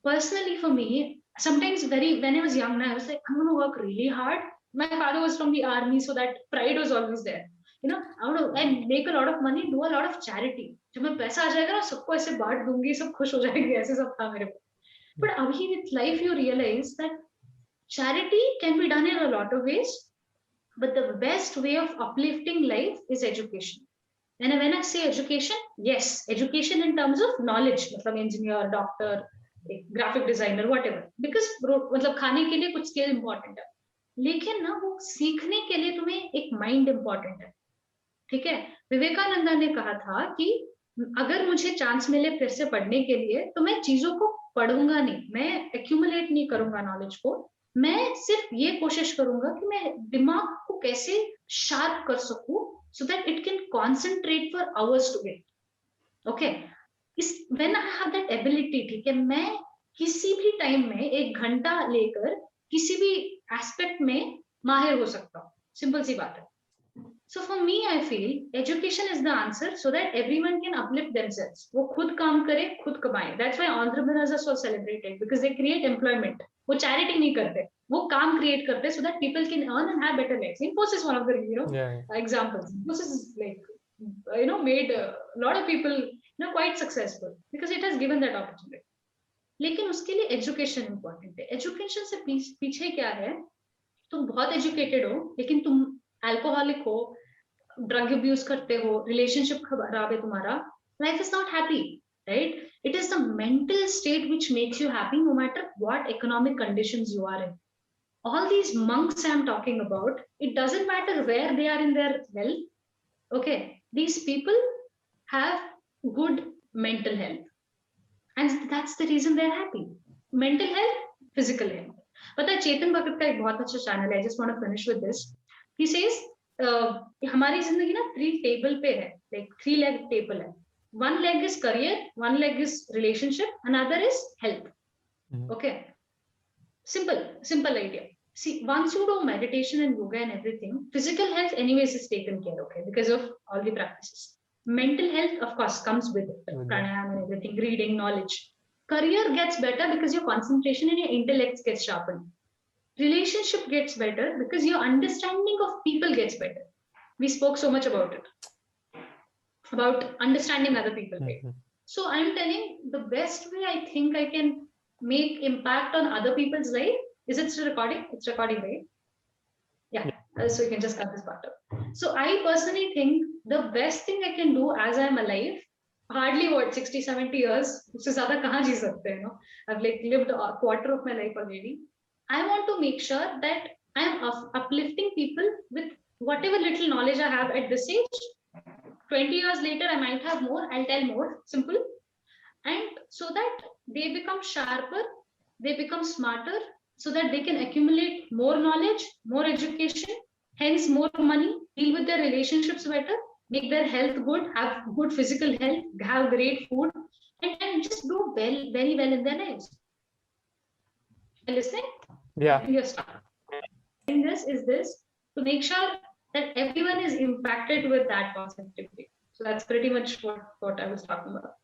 personally for me, sometimes when I was young, I was like, I'm going to work really hard. My father was from the army, so that pride was always there. I want to and make a lot of money, do a lot of charity. जब मैं पैसा आ जाएगा ना, सबको ऐसे बांट दूंगी, सब खुश हो जाएंगे, ऐसे सब था मेरे को. But अभी with life you realize that charity can be done in a lot of ways. But the best way of uplifting life is education. And when I say education, yes, education in terms of knowledge, मतलब engineer, doctor, graphic designer, whatever. Because मतलब खाने के लिए कुछ skill important है, लेकिन ना वो सीखने के लिए तुम्हें एक mind important है, ठीक है? विवेकानंदा ने कहा था कि अगर मुझे चांस मिले फिर से पढ़ने के लिए तो मैं चीजों को पढ़ूंगा नहीं, मैं एक्यूमुलेट नहीं करूंगा नॉलेज को, मैं सिर्फ ये कोशिश करूंगा कि मैं दिमाग को कैसे शार्प कर सकूं so that it can concentrate for hours to it. Okay, इस when I have that ability, ठीक है, मैं किसी भी टाइम में 1 घंटा लेकर किसी भी एस्पेक्ट में माहिर हो सकता हूँ, सिंपल सी बात है. So for me, I feel education is the answer so that everyone can uplift themselves. वो खुद काम करे, खुद कमाए. That's why entrepreneurs are so celebrated because they create employment. वो charity नहीं करते, वो काम create करते so that people can earn and have better lives. Infosys is one of the examples. Infosys is like made a lot of people quite successful because it has given that opportunity. लेकिन उसके लिए education important है. Education से पीछे क्या है? तुम बहुत educated हो, लेकिन तुम alcoholic हो, ड्रग अब्यूज करते हो, रिलेशनशिप खराब है तुम्हारा, life is not happy, right? It is the mental state which makes you happy no matter what economic conditions you are in. All these monks I'm talking about, it doesn't matter where they are in their wealth. Okay, these people have good mental health, and that's the reason they're happy. Mental health, physical health. पता है चेतन भगत का एक बहुत अच्छा channel है, I just want to finish with this. He says हमारी जिंदगी ना 3 टेबल पे है, like 3 leg टेबल है. 1 leg is career, 1 leg is relationship, another is health. Okay, simple idea. See, once you do meditation and yoga and everything, physical health anyways is taken care of, okay, because of all the practices. Mental health of course comes with it, pranayama and everything, reading, knowledge. Career gets better because your concentration and your intellect gets sharpened. Relationship gets better because your understanding of people gets better. We spoke so much about it, about understanding other people, right? So I'm telling the best way I think I can make impact on other people's life. Is it still recording? It's recording, right? Yeah. So you can just cut this part out. So I personally think the best thing I can do as I'm alive, hardly what 60-70 years, उससे ज़्यादा कहाँ जी सकते हैं, no? I've like lived a quarter of my life already. I want to make sure that I am uplifting people with whatever little knowledge I have at this age. 20 years later, I might have more, I'll tell more, simple. And so that they become sharper, they become smarter, so that they can accumulate more knowledge, more education, hence more money, deal with their relationships better, make their health good, have good physical health, have great food, and just do well, very well in their lives. Are you listening? Yeah. Yes. And this is this to make sure that everyone is impacted with that positivity. So that's pretty much what I was talking about.